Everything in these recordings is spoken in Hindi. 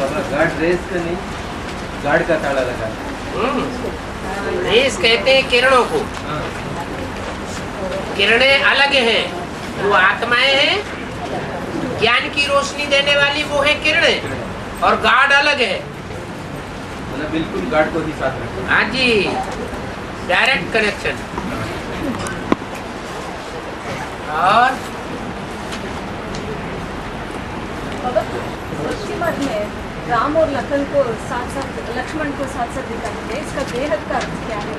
बाबा गार्ड रेस का नहीं, गार्ड का ताला लगा। रेस कहते हैं किरणों को। किरणें अलग हैं, वो आत्माएं हैं, ज्ञान की रोशनी देने वाली वो है किरणें, और गार्ड अलग है। मतलब बिल्कुल गार्ड को ही साथ रखो। हाँ जी, डायरेक्ट कनेक्शन। और उसके बाद में राम और लखन को साथ साथ, लक्ष्मण को साथ साथ दिखाते हैं, इसका बेहद का अर्थ क्या है?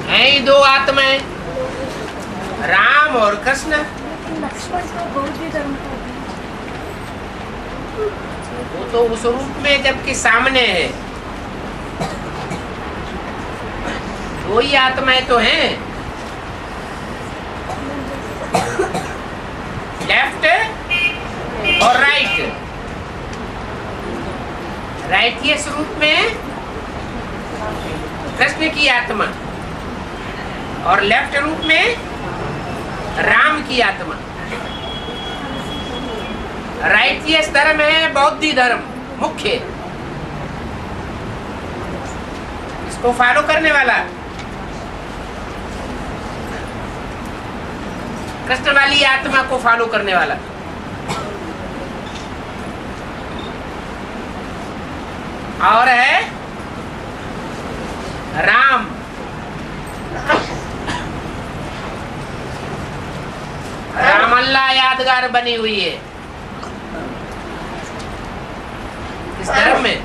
हैं ही दो आत्माएं, राम और कृष्ण। लक्ष्मण तो बौद्ध धर्म का वो तो उस रूप में जबकि सामने है, वही आत्माएं तो हैं। लेफ्ट और राइट। राइट ये स्वरूप में कृष्ण की आत्मा, और लेफ्ट रूप में राम की आत्मा। राइटियस धर्म है बौद्धी धर्म मुख्य, इसको फॉलो करने वाला। कृष्ण वाली आत्मा को फॉलो करने वाला। और है राम, राम अल्लाह यादगार बनी हुई है इस धर्म में।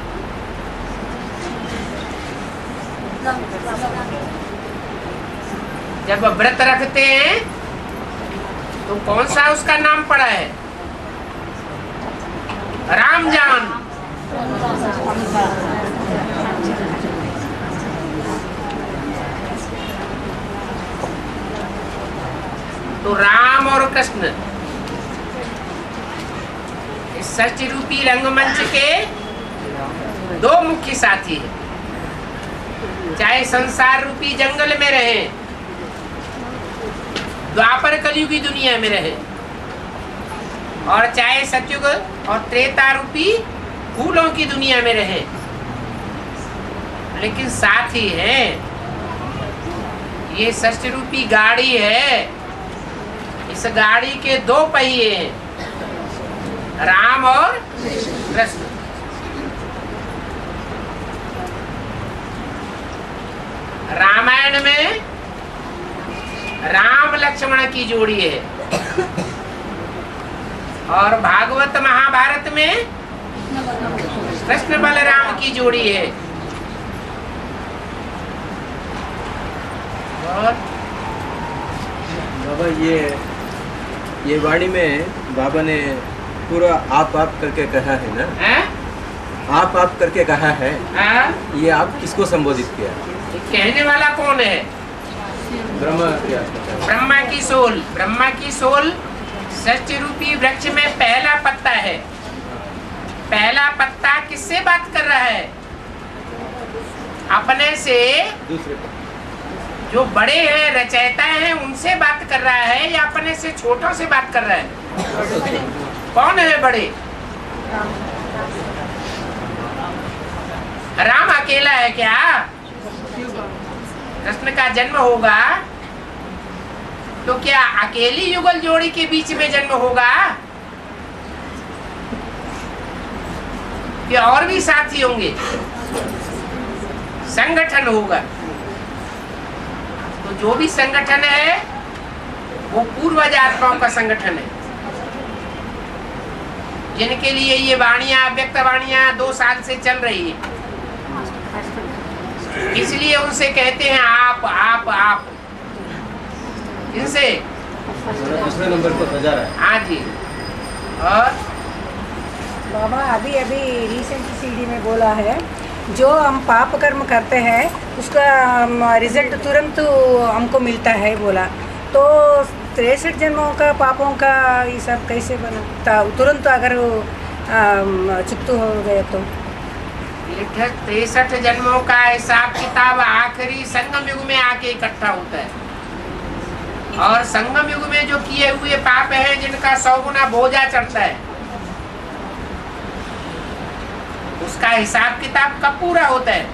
जब व्रत रखते हैं तो कौन सा उसका नाम पड़ा है? रामजान। तो राम और कृष्ण इस सच रूपी रंगमंच के दो मुख्य साथी हैं। चाहे संसार रूपी जंगल में रहे, द्वापर कलयुगी दुनिया में रहे, और चाहे सतयुग और त्रेता रूपी फूलों की दुनिया में रहे, लेकिन साथ ही है। ये सच रूपी गाड़ी है, इस गाड़ी के दो पहिए हैं, राम और कृष्ण। रामायण में राम लक्ष्मण की जोड़ी है, और भागवत महाभारत में कृष्ण बलराम की जोड़ी है। और बाबा ये वाणी में बाबा ने पूरा आप करके कहा है ना? आप करके कहा है। ये आप किसको संबोधित किया? कहने वाला कौन है? ब्रह्मा की सोल। ब्रह्मा की सोल सत्य रूपी वृक्ष में पहला पत्ता है। पहला पत्ता किससे बात कर रहा है? अपने से दूसरे जो बड़े हैं, रचयिता हैं, उनसे बात कर रहा है, या अपने से छोटों से बात कर रहा है? कौन है बड़े? राम अकेला है क्या? कृष्ण का जन्म होगा तो क्या अकेली युगल जोड़ी के बीच में जन्म होगा, या और भी साथी होंगे? संगठन होगा। तो जो भी संगठन है वो पूर्वज आत्माओं का संगठन है, जिनके लिए ये वाणियां, व्यक्त वाणियां 2 साल से चल रही है। इसलिए उनसे कहते हैं आप। इनसे दूसरे नंबर को सजा रहा है। हाँ जी। और बाबा अभी रिसेंट सीडी में बोला है, जो हम पाप कर्म करते हैं उसका रिजल्ट तुरंत हमको मिलता है बोला। तो 63 जन्मों का पापों का हिसाब कैसे बनता तुरंत अगर चुकतू हो गया तो? 63 जन्मों का हिसाब किताब आखिरी संगम युग में आके इकट्ठा होता है, और संगम युग में जो किए हुए पाप हैं, जिनका 100 गुना बोझा चढ़ता है, उसका हिसाब किताब कब पूरा होता है?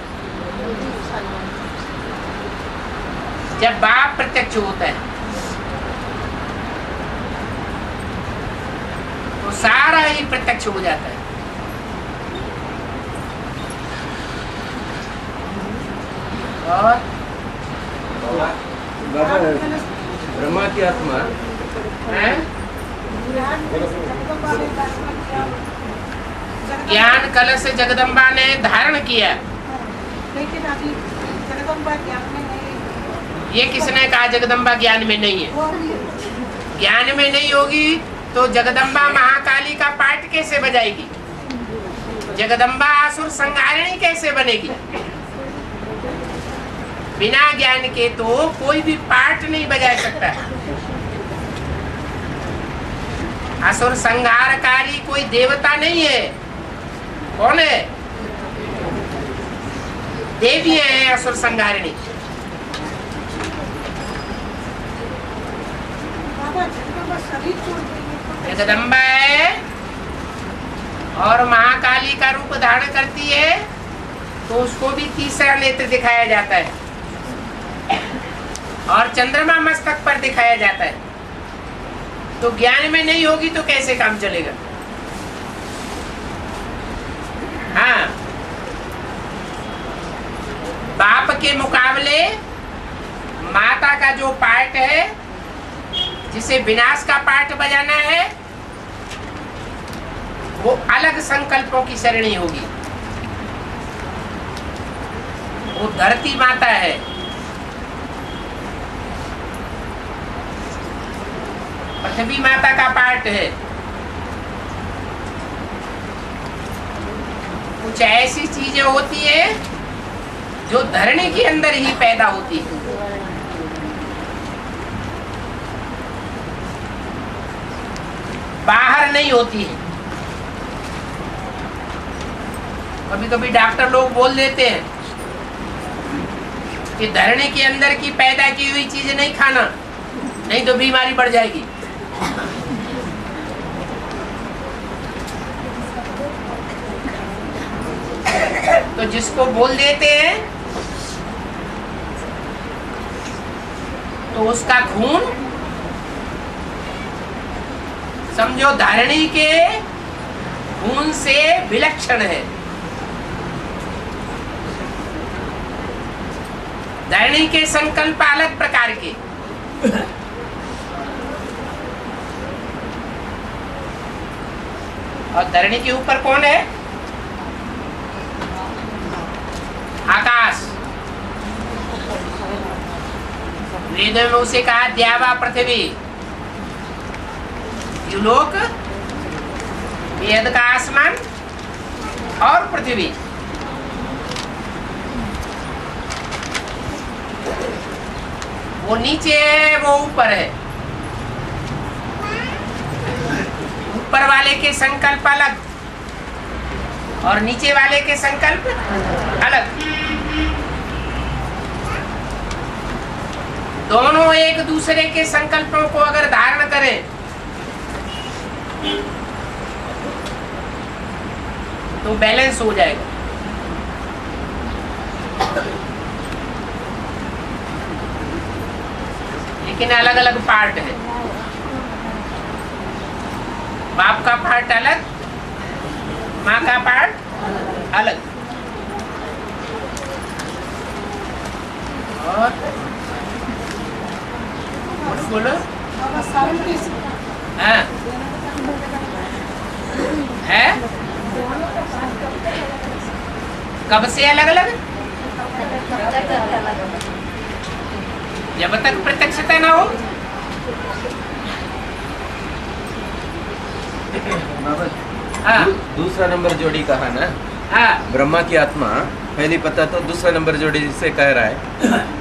जब बाप प्रत्यक्ष होता है तो सारा ही प्रत्यक्ष हो जाता है। और बाबा ब्रह्मा की आत्मा ज्ञान कलश जगदम्बा ने धारण किया। लेकिन अभी जगदम्बा ज्ञान में नहीं। ये किसने कहा जगदम्बा ज्ञान में नहीं है? ज्ञान में नहीं होगी तो जगदम्बा महाकाली का पाठ कैसे बजाएगी? जगदम्बा असुर संहारिणी कैसे बनेगी? बिना ज्ञान के तो कोई भी पाठ नहीं बजा सकता। असुर संहारकारी कोई देवता नहीं है। कौन है? देवी है असुर संहारिणी। जगदम्बा है और महाकाली का रूप धारण करती है तो उसको भी तीसरा नेत्र दिखाया जाता है और चंद्रमा मस्तक पर दिखाया जाता है। तो ज्ञान में नहीं होगी तो कैसे काम चलेगा? हाँ, बाप के मुकाबले माता का जो पार्ट है, जिसे विनाश का पार्ट बजाना है, वो अलग संकल्पों की सरणी होगी। वो धरती माता है। पृथ्वी माता का पार्ट है। कुछ ऐसी चीजें होती है जो धरणी के अंदर ही पैदा होती है। बाहर नहीं होती है। कभी कभी डॉक्टर लोग बोल देते हैं कि धरणी के अंदर की पैदा की हुई चीज नहीं खाना, नहीं तो बीमारी बढ़ जाएगी। तो जिसको बोल देते हैं तो उसका खून समझो धारणी के खून से विलक्षण है। धारणी के संकल्प अलग प्रकार के। और धरणी के ऊपर कौन है? आकाश। वेद में उसे कहा द्यावा पृथ्वी, युलोक, वेद का आसमान और पृथ्वी। वो नीचे है, वो ऊपर है। ऊपर वाले के संकल्प अलग और नीचे वाले के संकल्प अलग। दोनों एक दूसरे के संकल्पों को अगर धारण करें तो बैलेंस हो जाएगा। लेकिन अलग अलग पार्ट है। बाप का पार्ट अलग, माँ का पार्ट अलग। और बोलो। हाँ है। कब से अलग अलग? जब तक प्रत्यक्षता ना हो। हाँ। दूसरा नंबर जोड़ी कहा ना। हाँ। ब्रह्मा की आत्मा पहली पता तो दूसरा नंबर जोड़ी से कह रहा है।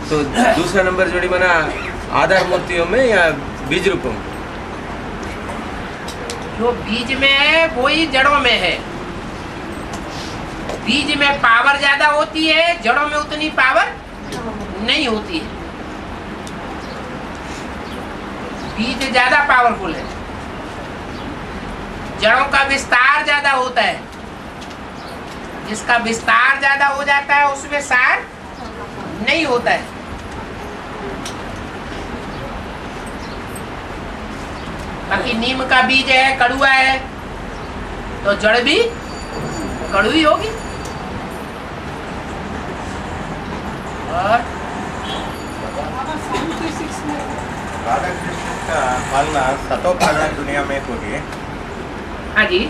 तो दूसरा नंबर जोड़ी बना आधार मूर्तियों में या बीज रूपों में? जो बीज में है वही जड़ों में है। बीज में पावर ज्यादा होती है, जड़ों में उतनी पावर नहीं होती है। बीज ज्यादा पावरफुल है, जड़ों का विस्तार ज्यादा होता है। जिसका विस्तार ज्यादा हो जाता है उसमें सार नहीं होता है। बाकी नीम का बीज है, कड़ुआ है, तो जड़ भी कड़ुई होगी। और राधा कृष्ण का पालना सतो प्रधान दुनिया में होगी। हाँ जी,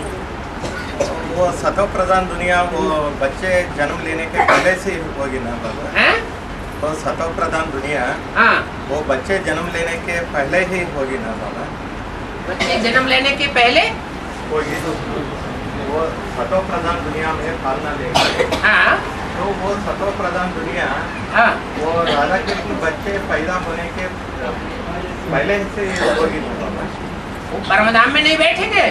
वो सतो प्रधान दुनिया वो बच्चे जन्म लेने के पहले से ही होगी ना बाबा? हैं? तो सतो प्रधान दुनिया हाँ, वो बच्चे जन्म लेने के पहले ही होगी ना बाबा? बच्चे जन्म लेने के पहले होगी। वो सतो प्रधान दुनिया में पालना लेगी। हाँ तो वो सतो प्रधान दुनिया हाँ, वो राधा कृष्ण बच्चे पैदा होने के पहले से ही होगी ना बाबा? वो परमधाम में नहीं बैठेंगे।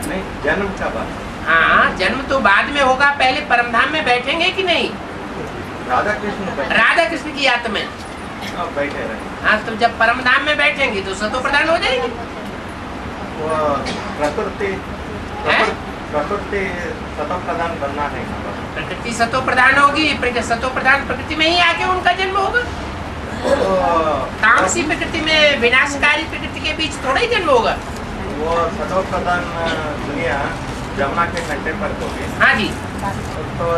नहीं, जन्म का बात। हाँ, जन्म तो बाद में होगा, पहले परमधाम में बैठेंगे कि नहीं? राधा कृष्ण राधा कृष्ण की यात्रा में बैठे रहे। हाँ, तो जब परमधाम में बैठेंगे तो सतो प्रधान हो जाएंगे। वो प्रकृति सतो प्रधान बनना है। प्रकृति सतो प्रधान होगी, सतो प्रधान प्रकृति में ही आके उनका जन्म होगा। तामसी प्रकृति में, विनाशकारी प्रकृति के बीच थोड़ा ही जन्म होगा। वो सतो प्रधान दुनिया जमुना के घंटे पर होगी। हाँ जी, तो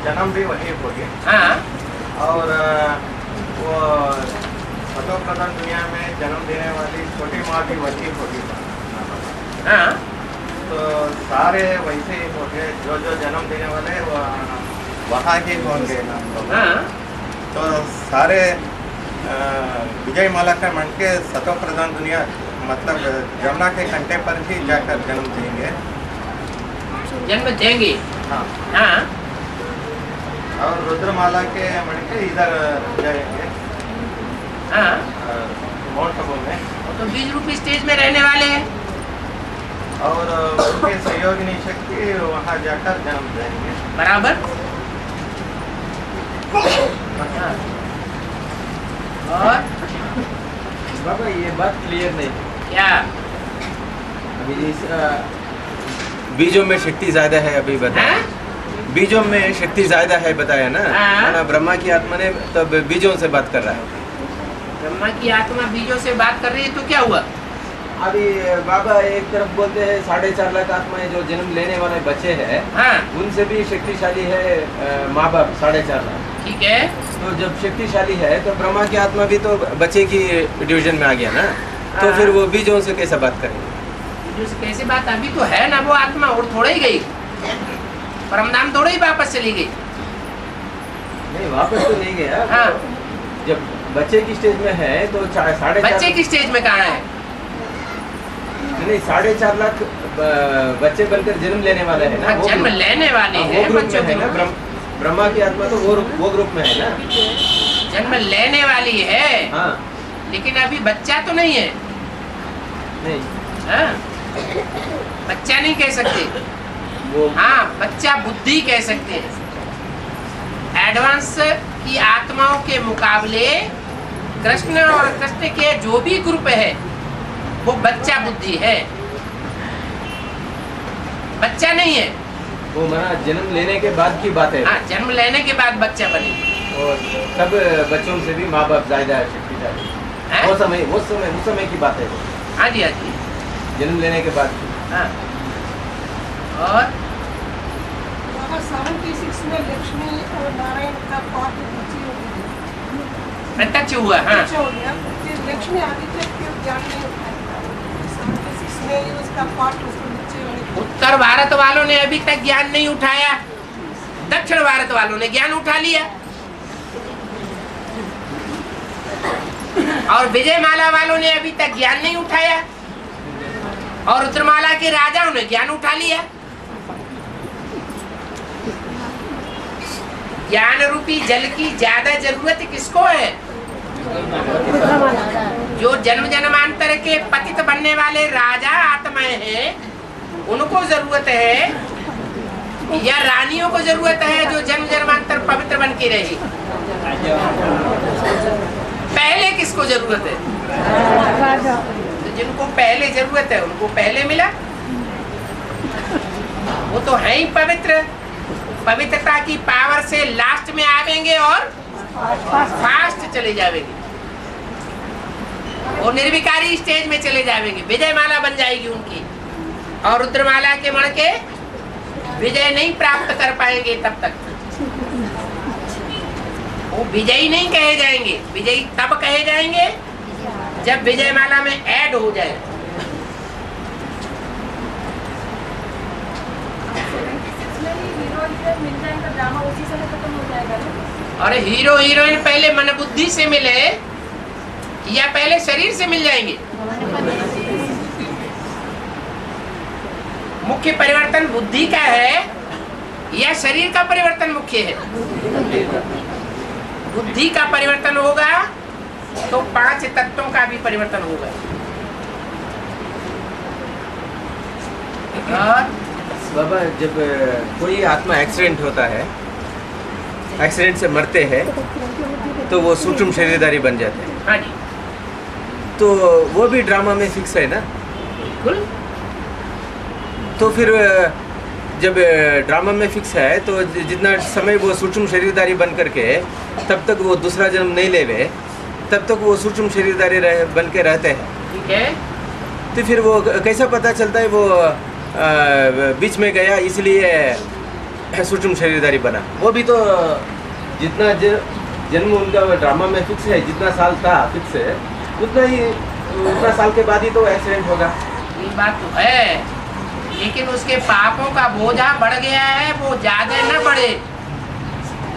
जन्म भी वही होगी। हाँ, और वो सतो प्रधान दुनिया में जन्म देने वाली छोटी माँ भी वही होगी। हाँ, तो सारे वैसे ही होंगे, जो जो जन्म देने वाले वो वहाँ ही होंगे ना हम लोग। हाँ, तो सारे विजय माला का मन के सतो प्रधान दुनिया मतलब जमुना के कंटे पर ही जाकर जन्म देंगे। जन्म देंगे। हाँ, हाँ, और रुद्रमाला के मन के इधर जाएंगे हाँ, माउंट आबू में। वो तो बीज रूपी स्टेज में रहने वाले हैं। और उनके सहयोगिनी शक्ति वहाँ जाकर जन्म देंगे। बराबर। हाँ। और बाबा ये बात क्लियर नहीं है। क्या? अभी इस बीजों में शक्ति ज्यादा है, अभी बताया। बीजों में शक्ति ज्यादा है बताया ना। हाँ। ना ब्रह्मा की आत्मा ने तब बीजों से बात कर रहा है। ब्रह्मा की आत्मा बीजों से बात कर रही है, तो क्या हुआ? अभी बाबा एक तरफ बोलते हैं 4.5 लाख आत्माएं जो जन्म लेने वाले बच्चे हैं, हाँ, उनसे भी शक्तिशाली है माँ बाप 4.5 लाख। ठीक है। तो जब शक्तिशाली है तो ब्रह्मा की आत्मा भी तो बच्चे की डिवीजन में आ गया ना। तो हाँ। फिर वो बीजों से कैसे बात करेंगे? बीजों से कैसे बात? अभी तो है ना वो आत्मा, और थोड़ा ही गई, परमधाम थोड़ा ही वापस चली गई। नहीं, वापस तो नहीं गया। हाँ। जब बच्चे की स्टेज में है तो 4.5 बच्चे की स्टेज में कहाँ है? नहीं, 4.5 लाख बच्चे बनकर जन्म लेने वाले हैं ना। हाँ, वो जन्म ग्रुप- लेने वाले हाँ, हैं वो ग्रुप बच्चों में है ना। के। ब्रह्मा की आत्मा तो वो ग्रुप में है ना। जन्म लेने वाली है, हाँ, लेकिन अभी बच्चा तो नहीं है। नहीं हाँ, बच्चा नहीं कह सकते। वो हाँ, बच्चा बुद्धि कह सकते हैं। एडवांस की आत्माओं के मुकाबले कृष्ण और कृष्ण के जो भी ग्रुप है वो बच्चा बुद्धि है, बच्चा नहीं है। वो मना जन्म लेने के बाद की बात है। हाँ, जन्म लेने के बाद बच्चा बने। और सब बच्चों से भी माँ बाप ज्यादा शक्तिशाली। हैं? वो समय की बात है वो। हाँ जी, हाँ जी। जन्म लेने के बाद। हाँ, और 76 में लक्ष्मी और नारायण का पाठ प्रत्यक्ष हुआ। हाँ, हो गया। फिर लक्ष्मी आदित्य क्यों ज्ञान नहीं उठाया? 76 में ही उसका पाठ उसको नीचे वाले उत्तर भारत वालों ने अभी तक ज्ञान नहीं उठाया, दक्षिण भारत वालों ने ज्ञान उठा लिया। और विजयमाला वालों ने अभी तक ज्ञान नहीं उठाया, और रुद्रमाला के राजाओं ने ज्ञान उठा लिया। ज्ञान रूपी जल की ज्यादा जरूरत किसको है? जो जन्म जन्मांतर के पतित बनने वाले राजा आत्माएं हैं, उनको जरूरत है, या रानियों को जरूरत है जो जन्म जन्मांतर पवित्र बन के रही? पहले किसको जरूरत है? तो जिनको पहले जरूरत है उनको पहले मिला। वो तो है ही पवित्र। पवित्रता की पावर से लास्ट में आवेंगे और फास्ट चले जावेंगे और निर्विकारी स्टेज में चले जावेंगे। विजय माला बन जाएगी उनकी, और रुद्रमाला के मण के विजय नहीं प्राप्त कर पाएंगे तब तक। वो विजयी नहीं कहे जाएंगे। विजयी तब कहे जाएंगे जब विजय माला में ऐड हो जाए। मिल जाएगा ड्रामा उसी समय खत्म हो जाएगा ना। और हीरो हीरोइन पहले मन बुद्धि से मिले या पहले शरीर से मिल जाएंगे? मुख्य परिवर्तन बुद्धि का है या शरीर का परिवर्तन मुख्य है? बुद्धि का परिवर्तन होगा तो 5 तत्वों का भी परिवर्तन होगा। और बाबा, जब कोई आत्मा एक्सीडेंट होता है, एक्सीडेंट से मरते हैं, तो वो सूक्ष्म शरीरधारी बन जाते हैं। हाँ जी, तो वो भी ड्रामा में फिक्स है ना? बिल्कुल। तो फिर जब ड्रामा में फिक्स है तो जितना समय वो सूक्ष्म शरीरधारी बन करके तब तक वो दूसरा जन्म नहीं लेवे, तब तक वो सूक्ष्म शरीरधारी बन के रहते हैं। ठीक है। तो फिर वो कैसा पता चलता है वो बीच में गया इसलिए सूक्ष्म शरीरधारी बना? वो भी तो जितना जन्म उनका ड्रामा में फिक्स है, जितना साल था फिक्स है, उतना साल के बाद ही तो एक्सीडेंट होगा। ये बात तो है, लेकिन उसके पापों का बोझा बढ़ गया है, वो ज्यादा न बढ़े,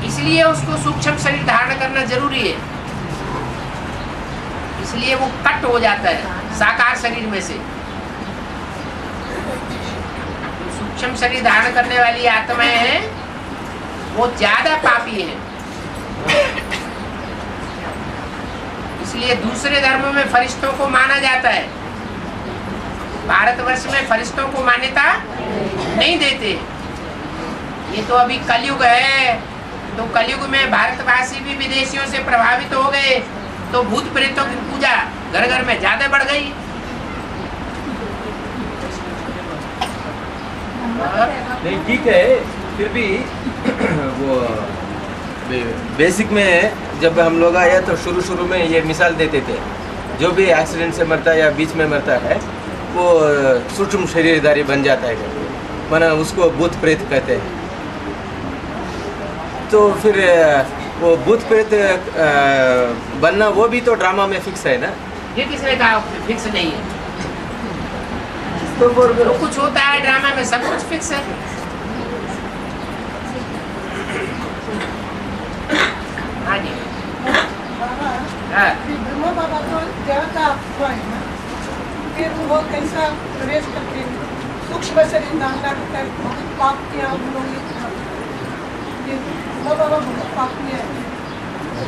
इसलिए उसको सूक्ष्म शरीर धारण करना जरूरी है। इसलिए वो कट हो जाता है साकार शरीर में से। सूक्ष्म शरीर धारण करने वाली आत्माएं हैं वो ज्यादा पापी हैं, इसलिए दूसरे धर्मों में फरिश्तों को माना जाता है। भारतवर्ष में फरिश्तों को मान्यता नहीं देते। ये तो अभी कलयुग है, तो कलयुग में भारतवासी भी विदेशियों से प्रभावित हो गए, तो भूत प्रेतों की पूजा घर घर में ज्यादा बढ़ गई। नहीं, ठीक है, फिर भी वो बेसिक में जब हम लोग आए तो शुरू में ये मिसाल देते थे, जो भी एक्सीडेंट से मरता है या बीच में मरता है वो सूक्ष्म शरीरधारी बन जाता है, माना उसको भूत प्रेत कहते हैं। तो फिर वो भूत प्रेत बनना वो भी तो ड्रामा में फिक्स है ना? ये किसने कहा फिक्स नहीं है? तो जो कुछ होता है ड्रामा में सब कुछ फिक्स है। हाँ जी, हाँ। ब्रह्मा बाबा तो देवता हुआ है ना, फिर वो कैसा प्रवेश करके सूक्ष्म शरीर धारण कर पाप किया उन लोगों ने। बाबा बहुत पाप किया है।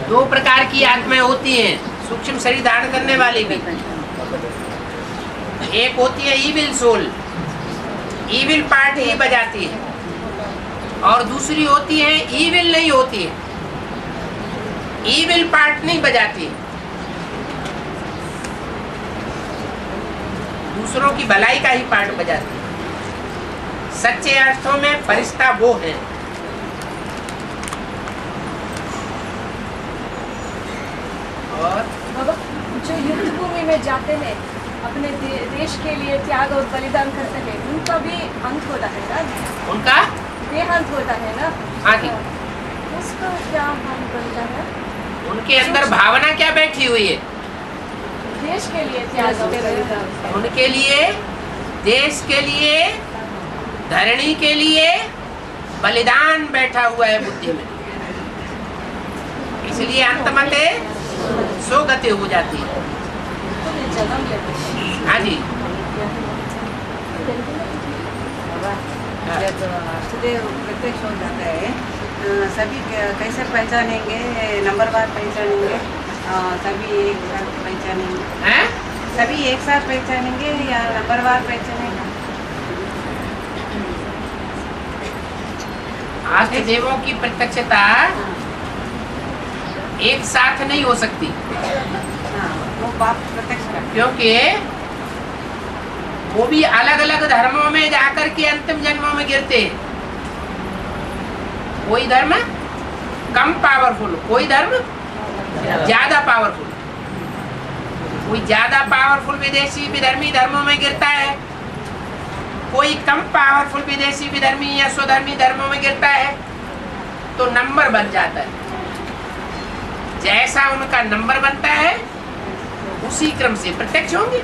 2 प्रकार की आत्माएं होती हैं सूक्ष्म शरीर धारण करने वाली भी। एक होती है ईविल सोल, ईविल पार्ट ही बजाती है, और दूसरी होती है ईविल नहीं होती है, ईविल पार्ट नहीं बजाती है, दूसरों की भलाई का ही पार्ट बजाती है। सच्चे अर्थों में फरिश्ता वो है। और बाबा, जो युद्ध भूमि में जाते हैं, अपने देश के लिए त्याग और बलिदान करते हैं, उनका भी अंत होता है ना? उनका देहांत होता है ना? हाँ जी। उसका क्या हाल बनता है? उनके अंदर भावना क्या बैठी हुई है? देश के लिए त्याग और बलिदान। उनके लिए, देश के लिए, धरणी के लिए बलिदान बैठा हुआ है बुद्धि में, इसलिए अंतमते सो गति हो जाती है। जन्म लेते हैं। हाँ जी। जब अष्टदेव प्रत्यक्ष हो जाता है, सभी कैसे पहचानेंगे? नंबरवार पहचानेंगे? सभी एक साथ पहचानेंगे? हैं? सभी एक साथ पहचानेंगे या नंबरवार पहचानेंगे? अष्ट देवों की प्रत्यक्षता एक साथ नहीं हो सकती, हाँ, वो बाप प्रत्यक्ष करते क्योंकि वो भी अलग अलग धर्मों में जाकर के अंतिम जन्मों में गिरते हैं। कोई धर्म कम पावरफुल, कोई धर्म ज्यादा पावरफुल। कोई ज्यादा पावरफुल विदेशी विधर्मी धर्मों में गिरता है, कोई कम पावरफुल विदेशी विधर्मी या स्वधर्मी धर्मों में गिरता है, तो नंबर बन जाता है। जैसा उनका नंबर बनता है उसी क्रम से प्रत्यक्ष होंगे।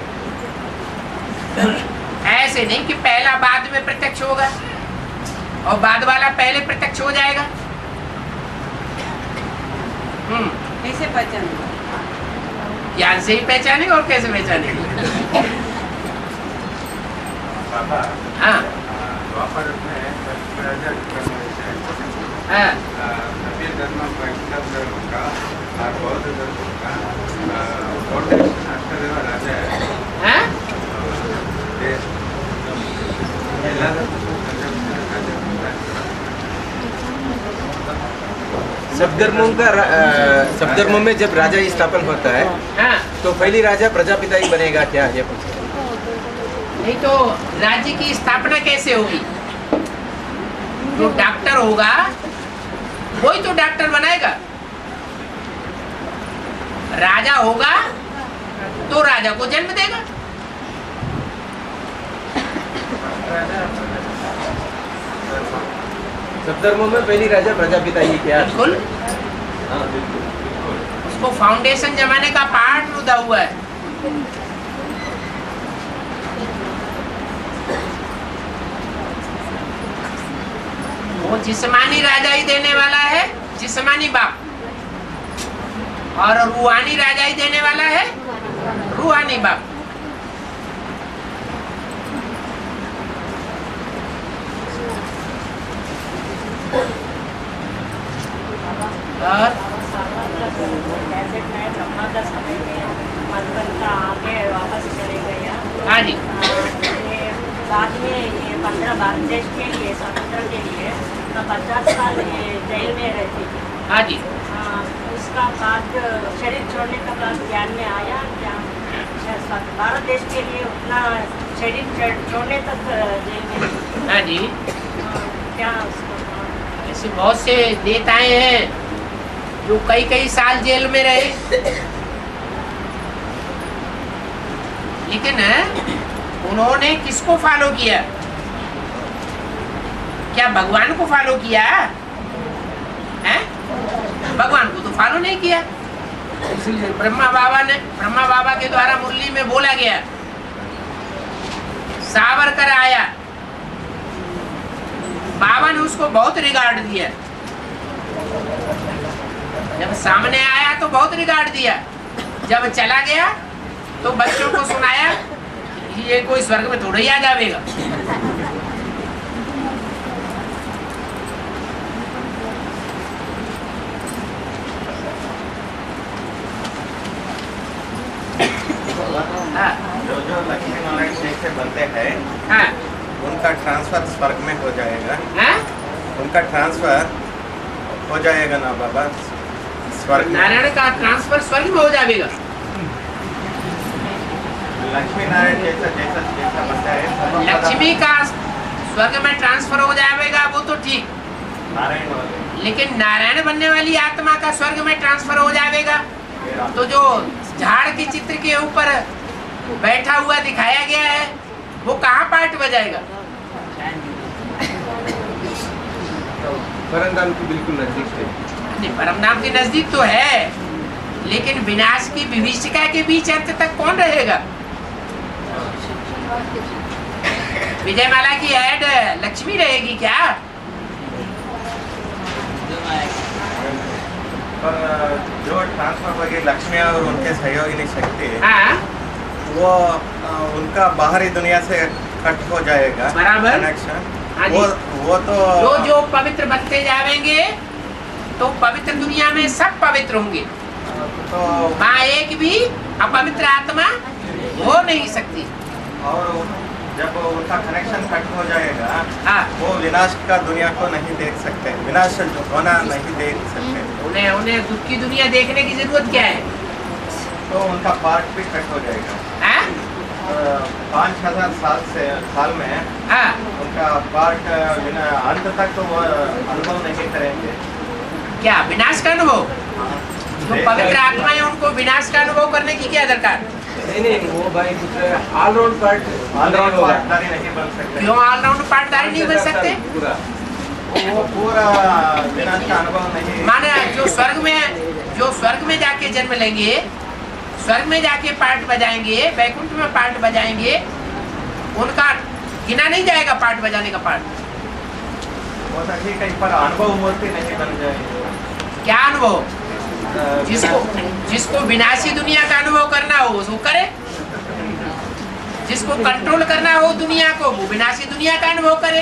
ऐसे नहीं कि पहला बाद में प्रत्यक्ष होगा और बाद वाला पहले प्रत्यक्ष हो जाएगा। कैसे पहचानेंगे? ज्ञान से ही पहचानेंगे, और कैसे पहचानेंगे? बाबा, हाँ द्वापर में हाँ सभी धर्म का और बौद्ध धर्म का अष्टदेव राजा है। हाँ सब धर्मों में जब राजा स्थापन होता है हाँ तो पहली राजा प्रजापिता ही बनेगा क्या, ये पूछ रहे हैं। नहीं तो राज्य की स्थापना कैसे होगी? जो डॉक्टर होगा वही तो डॉक्टर बनाएगा। राजा होगा तो राजा को जन्म देगा। सब धर्मों में पहली राजा प्रजापिता ही क्या? बिल्कुल, हाँ बिल्कुल। उसको फाउंडेशन जमाने का पाठ रुदा हुआ है। वो जिस्मानी राजा ही देने वाला है, जिस्मानी बाप, और रूहानी राजा ही देने वाला है, रूहानी बाप। और हाँ जी, बाद में ये 15 भारत देश के लिए स्वतंत्र के लिए 50 साल ये जेल में रहती थी। हाँ जी, उसका बाद शरीर छोड़ने का बाद ज्ञान में आया क्या भारत देश के लिए उतना शरीर छोड़ने तक जेल में? हाँ जी, क्या उसको ऐसे बहुत से नेताएं हैं जो कई कई साल जेल में रहे, लेकिन उन्होंने किसको फॉलो किया? क्या भगवान को फॉलो किया है? भगवान को तो फॉलो नहीं किया। इसलिए ब्रह्मा बाबा के द्वारा मुरली में बोला गया, सावरकर आया, बाबा ने उसको बहुत रिगार्ड दिया। जब सामने आया तो बहुत रिगार्ड दिया, जब चला गया तो बच्चों को सुनाया कि ये कोई स्वर्ग में थोड़ा ही आ जाएगा। जो लक्ष्मी नारायण जी से बनते हैं हाँ उनका ट्रांसफर स्वर्ग में हो जाएगा। हाँ, उनका ट्रांसफर हो जाएगा ना बाबा स्वर्ग में? नारायण का ट्रांसफर स्वर्ग में हो जाएगा। लक्ष्मी नारायण जैसा जैसा जैसा बनता है लक्ष्मी का स्वर्ग में ट्रांसफर हो जाएगा वो तो ठीक, नारायण वाले, लेकिन नारायण बनने वाली आत्मा का स्वर्ग में ट्रांसफर हो जाएगा तो जो झाड़ के चित्र के ऊपर बैठा हुआ दिखाया गया है वो कहाँ पार्ट बजाएगा? परमधाम की बिल्कुल नजदीक है। नहीं, परमधाम के नजदीक तो है, लेकिन विनाश की विभीषिका के बीच अंत तक कौन रहेगा? विजयमाला की ऐड लक्ष्मी रहेगी क्या? पर जो ट्रांसफर होगी लक्ष्मी और उनके सहयोगी शक्ति हाँ वो उनका बाहरी दुनिया से कट हो जाएगा बराबर। कनेक्शन। हाँ जी। वो तो जो पवित्र बनते जाएंगे तो पवित्र दुनिया में सब पवित्र होंगे, तो वहाँ एक भी अपवित्र आत्मा हो नहीं सकती। और जब उनका कनेक्शन कट हो जाएगा हाँ, वो विनाश का दुनिया को नहीं देख सकते, विनाश होना नहीं देख सकते। उन्हें दुख की दुनिया देखने की जरूरत क्या है? तो उनका पार्ट भी कट हो जाएगा। हाँ? 5000 साल में हाँ, उनका पार्ट अंत तक तो वो अनुभव नहीं करेंगे। क्या विनाश का अनुभव? जो पवित्र आत्मा है उनको विनाश का अनुभव करने की क्या दरकार? नहीं, वो भाई कुछ ऑलराउंड पार्ट पार्टदारी नहीं बन सकते। क्यों ऑलराउंड पार्टदारी नहीं बन सकते? पूरा वो पूरा विनाश का अनुभव नहीं। माने जो स्वर्ग में जाके जन्म लेंगे, स्वर्ग में जाके पार्ट बजाएंगे, वैकुंठ में पार्ट बजाएंगे, उनका गिना नहीं जाएगा पार्ट बजाने का पार्ट। वो तो ठीक है, पर अनुभव मूर्ति नहीं बन जाएगी। क्या अनुभव? जिसको विनाशी दुनिया का अनुभव करना हो वो करे, जिसको कंट्रोल करना हो दुनिया को वो विनाशी दुनिया का अनुभव करे।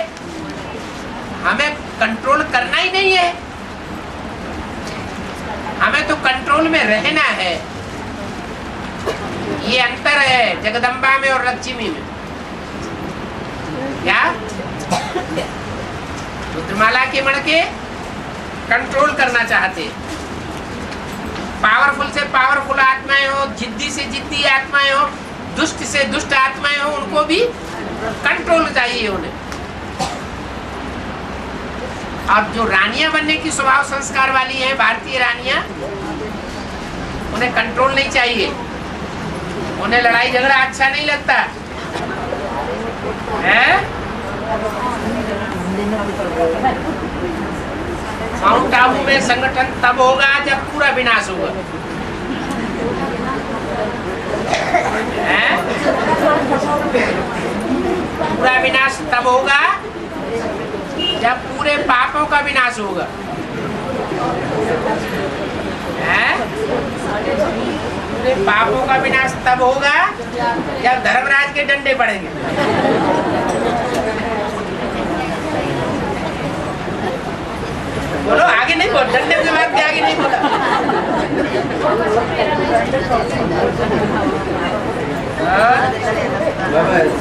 हमें कंट्रोल करना ही नहीं है, हमें तो कंट्रोल में रहना है। ये अंतर है जगदम्बा में और लक्ष्मी में। क्या रुद्रमाला के मणके कंट्रोल करना चाहते, पावरफुल से पावरफुल आत्माएं हो, जिद्दी से जिद्दी आत्माएं हो, दुष्ट से दुष्ट आत्माएं हो, उनको भी कंट्रोल चाहिए उन्हें। और जो रानियां बनने की स्वभाव संस्कार वाली हैं, भारतीय रानियां, उन्हें कंट्रोल नहीं चाहिए, उन्हें लड़ाई झगड़ा अच्छा नहीं लगता है। माउंट आबू में संगठन तब होगा जब पूरा विनाश होगा, है? पूरा विनाश तब होगा जब पूरे पापों का विनाश होगा, है? पूरे पापों का विनाश तब होगा जब धर्मराज के डंडे पड़ेंगे। बोलो आगे नहीं बोल, डंडे के बाद भी आगे नहीं बोला।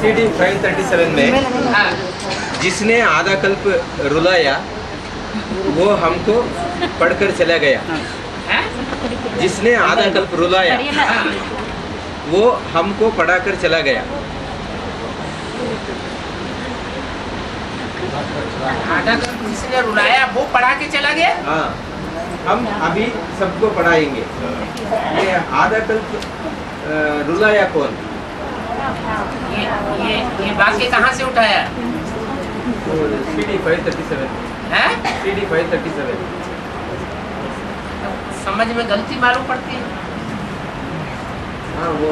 CD 537 में जिसने आधा कल्प रुलाया वो हमको पढ़कर चला गया। जिसने आधा कल्प रुलाया वो हमको पढ़ाकर चला गया। आधा कल्प जिसने रुलाया वो पढ़ा के चला गया। हाँ, हम अभी सबको पढ़ाएंगे। ये आधा कल्प रुलाया कौन? ये वाक्य कहाँ से उठाया? CD 537 है? CD 537 समझ में गलती मालूम पड़ती है। हाँ, वो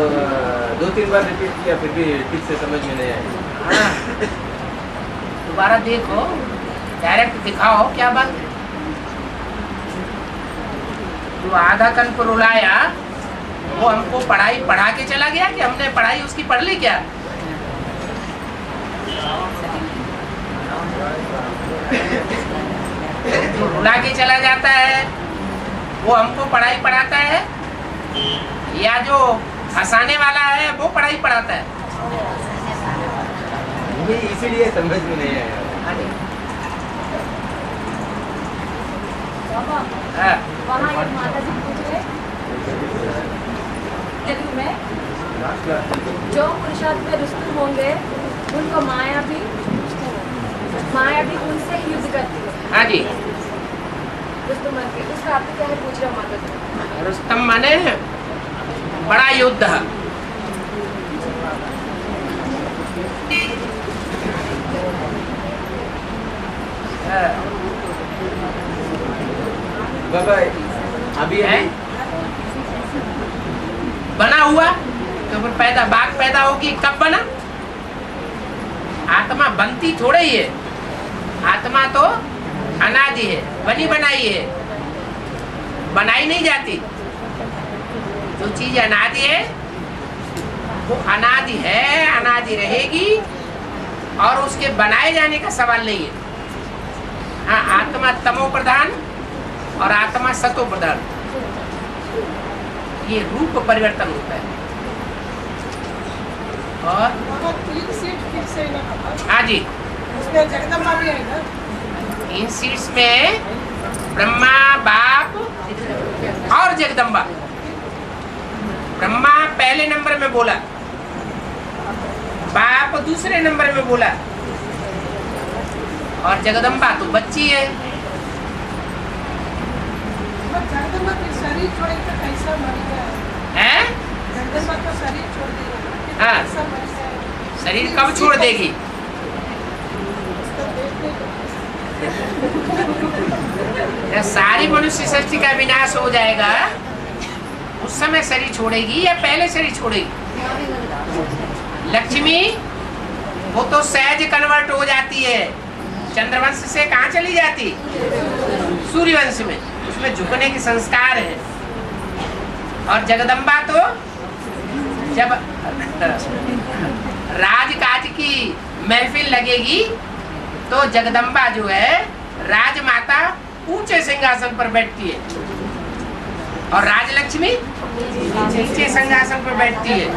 2-3 बार रिपीट किया फिर भी ठीक से समझ में नहीं आया। हाँ, दोबारा देखो, डायरेक्ट दिखाओ क्या बात है। जो आधा कल्प रुलाया वो हमको पढ़ा के चला गया कि हमने पढ़ाई उसकी पढ़ ली क्या? जो रुला के चला जाता है वो हमको पढ़ाई पढ़ाता है, या जो हंसाने वाला है वो पढ़ाई पढ़ाता है? इसीलिए समझ में नहीं आया। हाँ। वहाँ एक माता जी पूछ रहे तेलुगु में, जो पुरुषार्थ में रुस्तुम होंगे उनको माया भी उनसे युद्ध करती है। हाँ जी, रुस्तुम मर के, उसका आपको क्या है पूछ रहे हो माता जी? रुस्तम माने बड़ा युद्ध। बाबा अभी है बना हुआ तो फिर बाघ पैदा होगी। कब बना? आत्मा बनती थोड़े ही है, आत्मा तो अनादि है, बनी बनाई है, बनाई नहीं जाती। जो चीज अनादि है वो अनादि है, अनादि रहेगी, और उसके बनाए जाने का सवाल नहीं है। हाँ, आत्मा तमो प्रधान और आत्मा सतो प्रधान, ये रूप परिवर्तन होता है। और वहाँ 3 सीट फिक्स है ना पापा? हाँ जी, उसमें जगदम्बा भी है ना? 3 सीट्स में ब्रह्मा, बाप और जगदम्बा। ब्रह्मा पहले नंबर में बोला, बाप दूसरे नंबर में बोला, और जगदम्बा तो बच्ची है। जगदम्बा के शरीर छोड़ के कैसा मर गया हैं? जगदम्बा का शरीर छोड़ देगा हाँ। कैसा मर गया शरीर कब छोड़ देगी? जब सारी मनुष्य सृष्टि का विनाश हो जाएगा उस समय शरीर छोड़ेगी या पहले शरीर छोड़ेगी? लक्ष्मी वो तो सहज कन्वर्ट हो जाती है, चंद्रवंश से कहाँ चली जाती? सूर्यवंश में, उसमें झुकने के संस्कार है। और जगदम्बा तो जब राजकाज की महफिल लगेगी तो जगदम्बा जो है राजमाता ऊंचे सिंहासन पर बैठती है और राजलक्ष्मी नीचे सिंहासन पर बैठती है।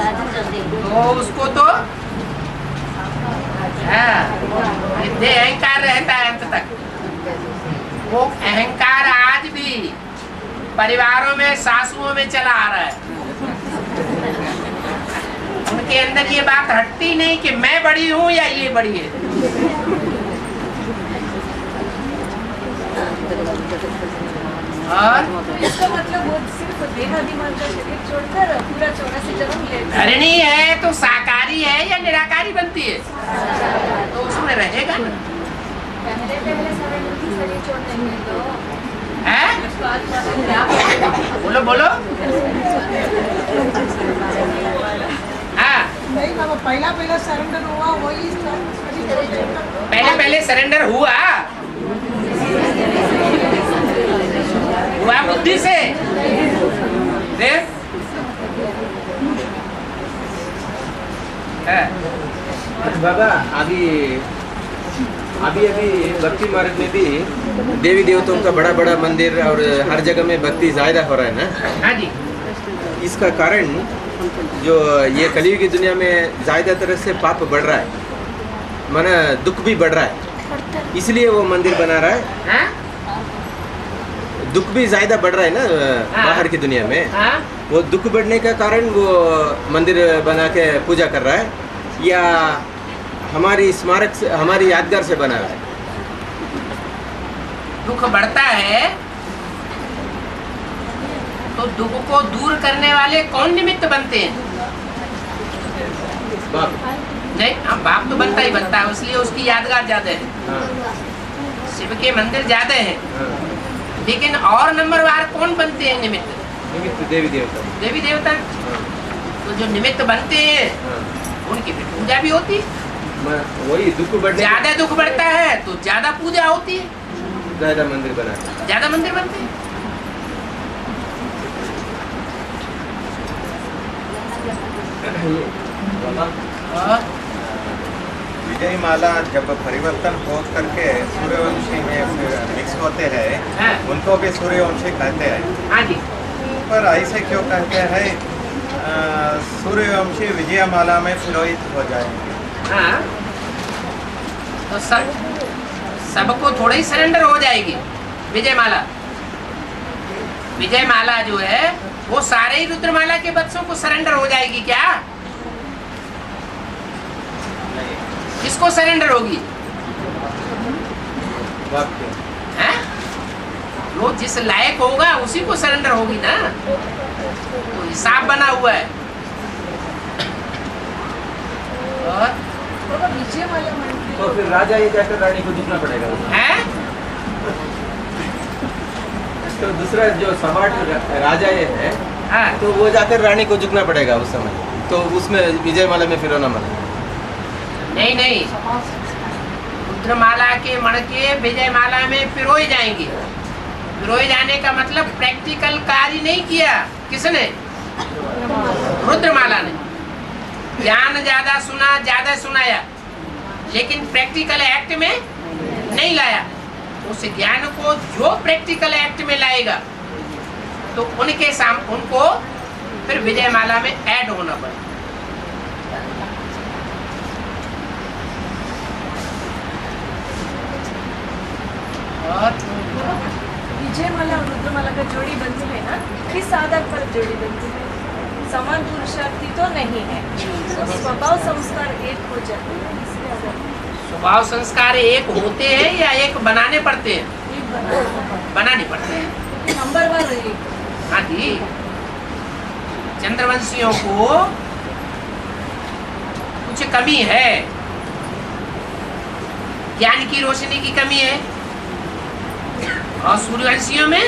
तो उसको तो इतने अहंकार रहता है अंत तक। वो अहंकार आज भी परिवारों में, सासुओं में चला आ रहा है। उनके अंदर ये बात हटती नहीं कि मैं बड़ी हूँ या ये बड़ी है। और इसका मतलब वो सिर्फ देहाभिमान का शरीर छोड़कर पूरा 84 जन्म लेता है। धरणी है तो साकारी है या निराकारी बनती है, तो उसमें रहेगा ना। पहले सरेंडर की शरीर छोड़ने में तो है? उसको आत्मा से क्या बोलो बोलो। हाँ, नहीं बाबा, पहला सरेंडर हुआ वही शरीर छोड़कर पहले सरेंडर हुआ बुद्धि से। देख बाबा अभी भक्ति मार्ग में भी देवी देवताओं का बड़ा बड़ा मंदिर और हर जगह में भक्ति ज्यादा हो रहा है ना। हाँ जी। इसका कारण जो ये कलयुग की दुनिया में ज्यादा तरह से पाप बढ़ रहा है, माना दुख भी बढ़ रहा है, इसलिए वो मंदिर बना रहा है। हाँ? दुख भी ज्यादा बढ़ रहा है ना बाहर की दुनिया में। हाँ? वो दुख बढ़ने का कारण वो मंदिर बना के पूजा कर रहा है या हमारी स्मारक से, हमारी यादगार से बना रहा है। दुख बढ़ता है तो दुख को दूर करने वाले कौन निमित्त बनते हैं? बाप। नहीं, हाँ, बाप तो बनता ही बनता है, इसलिए उसकी यादगार ज्यादा है। हाँ। शिव के मंदिर ज्यादा है, हाँ। लेकिन और नंबरवार कौन बनते हैं निमित्त? निमित्त देवी देवता। देवी देवता। तो जो निमित्त बनते हैं उनकी भी पूजा भी होती है। वही दुख बढ़ने, ज्यादा दुख बढ़ता है तो ज्यादा पूजा होती है, ज्यादा मंदिर बना, ज्यादा मंदिर बनते हैं। और विजय माला जब परिवर्तन हो करके सूर्यवंशी में मिक्स होते हैं, हाँ। उनको भी सूर्यवंशी कहते हैं। हाँ जी। पर ऐसे क्यों कहते हैं? सूर्यवंशी विजय माला में पुरोहित हो जाएंगे। हाँ, तो सबको थोड़ा ही सरेंडर हो जाएगी विजय माला। विजय माला जो है वो सारे ही रुद्रमाला के बच्चों को सरेंडर हो जाएगी क्या? किसको सरेंडर होगी? हैं? वो जिस लायक होगा उसी को सरेंडर होगी ना, तो हिसाब बना हुआ है। और विजय वाला मंदिर तो फिर राजा ये जाकर रानी को झुकना पड़ेगा है? तो दूसरा जो सम्राट राजा ये है, हाँ। तो वो जाकर रानी को झुकना पड़ेगा उस समय, तो उसमें विजय माला में फिर होना मत। नहीं नहीं, रुद्रमाला के मणके विजय माला में पिरोए जाएंगे। पिरोए जाने का मतलब प्रैक्टिकल कार्य नहीं किया। किसने? रुद्रमाला ने। ज्ञान ज्यादा सुना, ज्यादा सुनाया, लेकिन प्रैक्टिकल एक्ट में नहीं लाया। उस ज्ञान को जो प्रैक्टिकल एक्ट में लाएगा तो उनको फिर विजय माला में ऐड होना पड़ेगा। और विजय माला और रुद्रमाला का जोड़ी बनती है ना, किस आधार पर जोड़ी बनती है? समान पुरुषार्थी तो नहीं है, स्वभाव संस्कार एक हो जाते हैं, इसलिए अगर स्वभाव संस्कार एक होते हैं या एक बनाने पड़ते हैं? बनाने पड़ते हैं। नंबर 1 है। हाँ जी, चंद्रवंशियों को कुछ कमी है, ज्ञान की रोशनी की कमी है, और सूर्यवंशियों में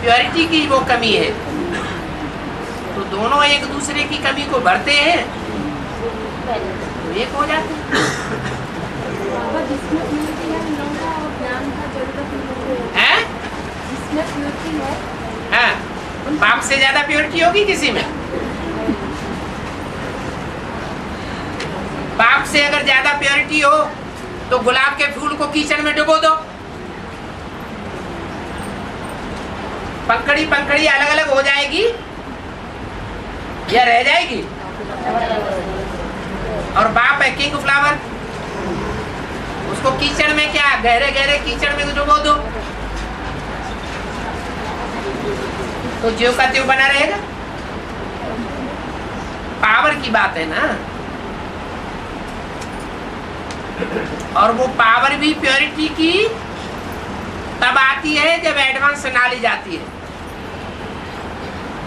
प्योरिटी की वो कमी है। तो दोनों एक दूसरे की कमी को भरते हैं तो एक हो जाते हैं। हैं? हाँ, बाप से ज्यादा प्योरिटी होगी किसी में? बाप से अगर ज्यादा प्योरिटी हो तो गुलाब के फूल को कीचड़ में डुबो दो, पंखड़ी पंखड़ी अलग अलग हो जाएगी या रह जाएगी? और बाप है किंग फ्लावर, उसको कीचड़ में क्या गहरे गहरे कीचड़ में डुबो दो तो ज्यों का त्यों बना रहेगा। पावर की बात है ना, और वो पावर भी प्योरिटी की तब आती है जब एडवांस नॉलेज आती है।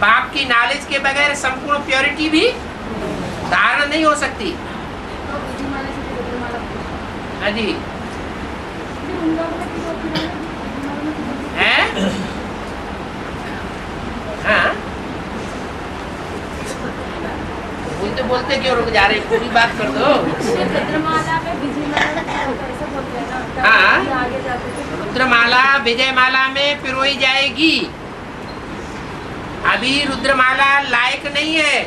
बाप की नॉलेज के बगैर संपूर्ण प्योरिटी भी धारण नहीं हो सकती। हाँ जी, हैं? हाँ, बोलते बोलते क्यों रुक जा रहे, पूरी बात कर दो। हाँ, रुद्रमाला विजयमाला में पिरोई जाएगी। अभी रुद्रमाला लायक नहीं है।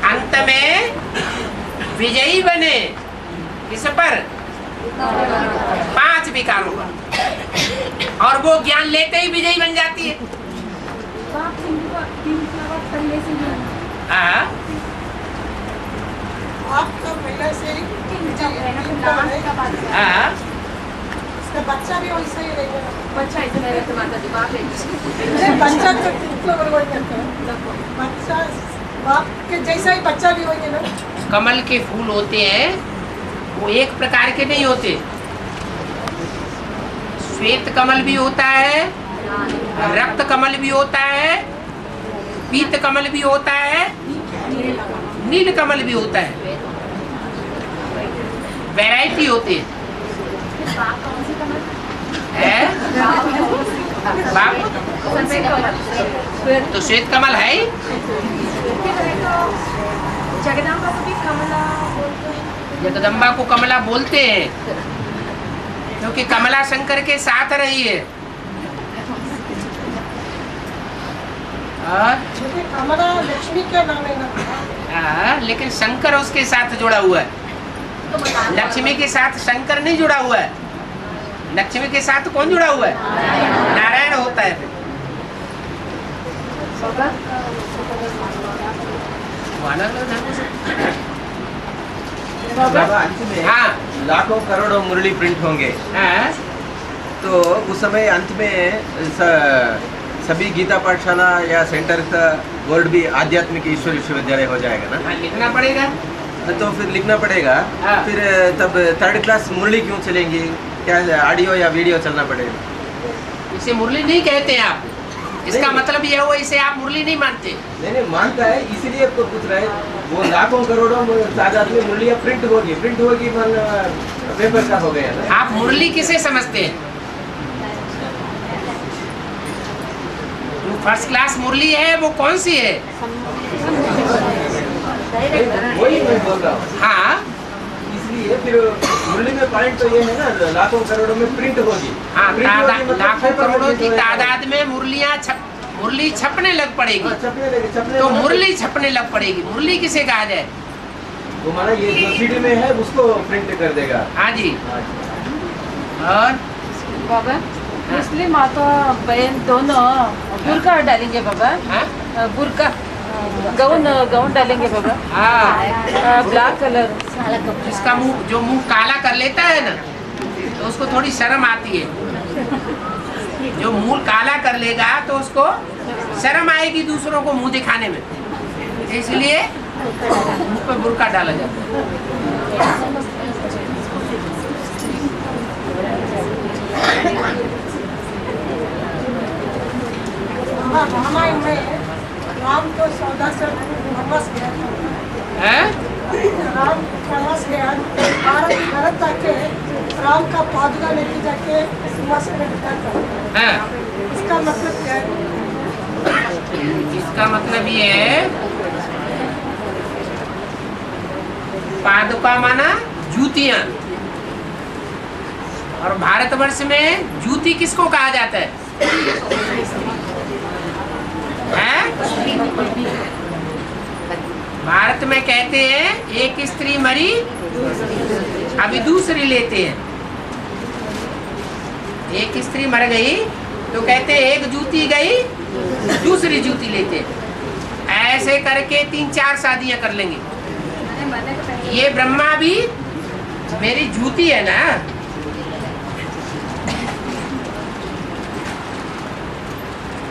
अंत में विजयी बने किस पर? 5 विकारों पर, और वो ज्ञान लेते ही विजयी बन जाती है। हाँ, आपका पहले से ही हाँ, इसका बच्चा भी वैसे ही रहेगा। बच्चा इतना रहता माता जी, बाप है नहीं, बच्चा तो मतलब वही करता है, बच्चा बाप के जैसा ही बच्चा भी वही है ना। कमल के फूल होते हैं वो एक प्रकार के नहीं होते। श्वेत कमल भी होता है, रक्त कमल भी होता है, पीत कमल भी होता है, नील कमल भी होता है। वैरायटी होती है। बाप तो श्वेत कमल है ही। जगदम्बा को भी कमला बोलते हैं। जगदम्बा को कमला बोलते हैं क्योंकि कमला शंकर के साथ रही है। कमला लक्ष्मी क्या नाम है ना? लेकिन शंकर उसके साथ जुड़ा हुआ है, लक्ष्मी के साथ शंकर नहीं जुड़ा हुआ है। लक्ष्मी के साथ कौन जुड़ा हुआ है? नारायण होता है। बाबा अंत में हाँ, लाखों करोड़ों मुरली प्रिंट होंगे, हाँ, तो उस समय अंत में सभी गीता पाठशाला या सेंटर का बोर्ड भी आध्यात्मिक ईश्वर विश्वविद्यालय हो जाएगा ना? हाँ, लिखना पड़ेगा। तो फिर लिखना पड़ेगा। हाँ। फिर तब 3rd क्लास मुरली क्यों चलेंगी? क्या ऑडियो या वीडियो चलना पड़ेगा? इसे मुरली नहीं कहते हैं आप, इसका नहीं। मतलब यह हुआ इसे आप मुरली नहीं मानते। नहीं मानता है, इसीलिए आपको पूछ रहा है। वो लाखों करोड़ों तादाद में मुरलियाँ प्रिंट होगी मन पेपर का हो गया ना। आप मुरली किसे समझते हैं? जो 1st क्लास मुरली है वो कौन सी है? वही मैं बोल रहा हूँ। हाँ, इसलिए फिर मुरली में पॉइंट तो ये है ना, लाखों करोड़ों में प्रिंट होगी। हाँ, प्रिंट होगी मतलब लाखों पेपर में करोड़ों की प्रिंट होएगा। तादाद में मुरली छपने लग पड़ेगी। हाँ, छपने तो मुरली छपने लग पड़ेगी। मुरली किसे कहा जाए? वो माना ये जो सीडी में है उसको प्रिंट कर देगा। हाँ जी। हाँ जी। और बाबा मुस्लिम माता बहन दोनों बुर्का डालेंगे बाबा। हाँ? बुर्का गाउन डालेंगे बाबा। हाँ, ब्लैक कलर। जिसका मुंह जो मुंह काला कर लेता है ना, तो उसको थोड़ी शर्म आती है। जो मूल काला कर लेगा तो उसको शर्म आएगी दूसरों को मुंह दिखाने में, इसलिए मुंह पे बुर्का डाला जाता है। रामायण में राम को 14 साल वनवास गया था। हैं? राम वनवास गया, भारत आके राम का पादुका लेके जाके सिंहासन में बिठा था। हैं? इसका मतलब क्या है? इसका मतलब ये है, पादुका माना जूतियां, और भारतवर्ष में जूती किसको कहा जाता है? हैं? भारत में कहते हैं एक स्त्री मरी अभी दूसरी लेते हैं। एक स्त्री मर गई तो कहते हैं एक जूती गई दूसरी जूती लेते हैं। ऐसे करके 3-4 शादियां कर लेंगे। ये ब्रह्मा भी मेरी जूती है ना,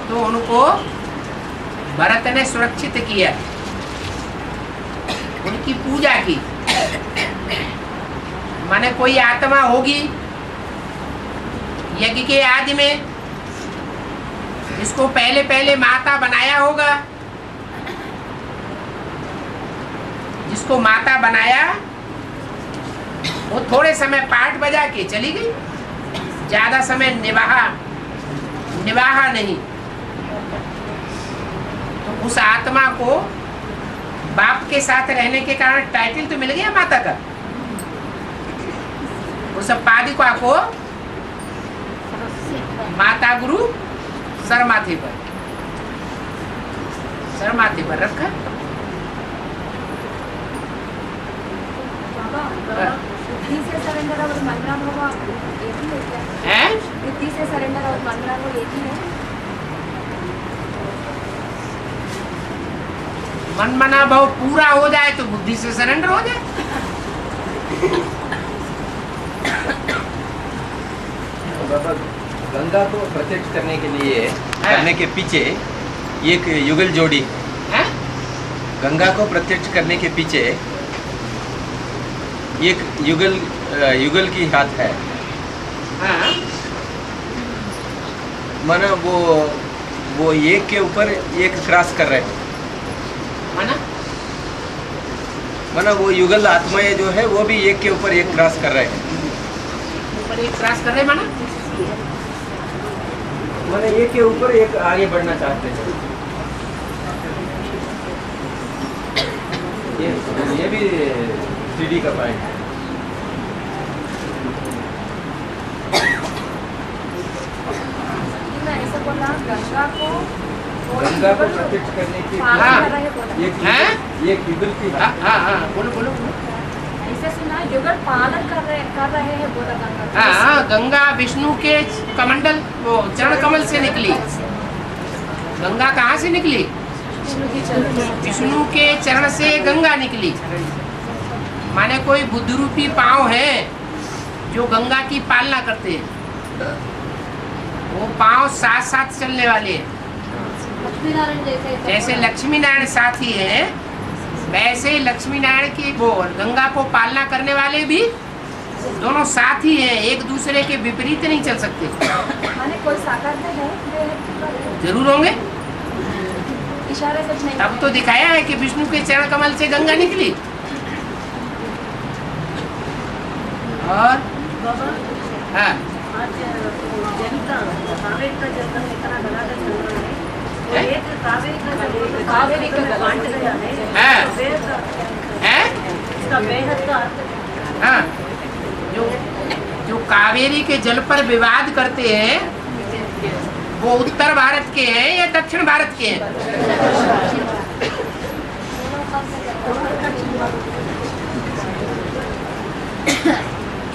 तो उनको भरत ने सुरक्षित किया, उनकी पूजा की। माने कोई आत्मा होगी यज्ञ के आदि में, जिसको पहले पहले माता बनाया होगा, जिसको माता बनाया वो थोड़े समय पाठ बजा के चली गई, ज्यादा समय निभाहा नहीं। तो उस आत्मा को बाप के साथ रहने के कारण टाइटल तो मिल गया माता का। उस पादुका को माता गुरु सर माथे पर रखा। बुद्धि से सरेंडर और मनना भाव एक ही है क्या? हैं? बुद्धि से सरेंडर और मनना भाव एक ही है? मन मना भाव पूरा हो जाए तो बुद्धि से सरेंडर हो जाए। तो बाबा, गंगा को प्रत्यक्ष करने के लिए करने के पीछे एक युगल जोड़ी हैं? गंगा को प्रत्यक्ष करने के पीछे एक युगल की हाथ है। हाँ। माना वो एक के ऊपर एक क्रॉस कर रहे हैं। माना वो युगल आत्माएं जो है वो भी एक के ऊपर एक क्रॉस कर रहे हैं। ऊपर एक क्रॉस कर रहे माना एक के ऊपर एक आगे बढ़ना चाहते हैं। ये भी सीढ़ी का पॉइंट है। ऐसा बोला गंगा को प्रत्यक्ष करने की एक युगल की बोलो। ऐसे सुना युगल पालन कर रहे हैं बोला गंगा। हाँ, गंगा विष्णु के कमंडल वो चरण कमल से निकली। गंगा कहाँ से निकली? विष्णु के चरण से गंगा निकली। माने कोई बुद्ध रूपी पांव है जो गंगा की पालना करते हैं। वो पांव साथ साथ चलने वाले हैं। जैसे लक्ष्मी नारायण साथी है, वैसे लक्ष्मी नारायण की वो गंगा को पालना करने वाले भी दोनों साथी हैं, एक दूसरे के विपरीत नहीं चल सकते। माने कोई साकार में है जरूर होंगे, इशारे से नहीं। तब तो दिखाया है कि विष्णु के चरण कमल से गंगा निकली। और हाँ, आज जनता कावेरी का जल इतना लगातार चल रहा है। एक कावेरी का बांट गया है। इसका बेहद का हाँ, जो कावेरी के जल पर विवाद करते हैं वो उत्तर भारत के हैं या दक्षिण भारत के हैं?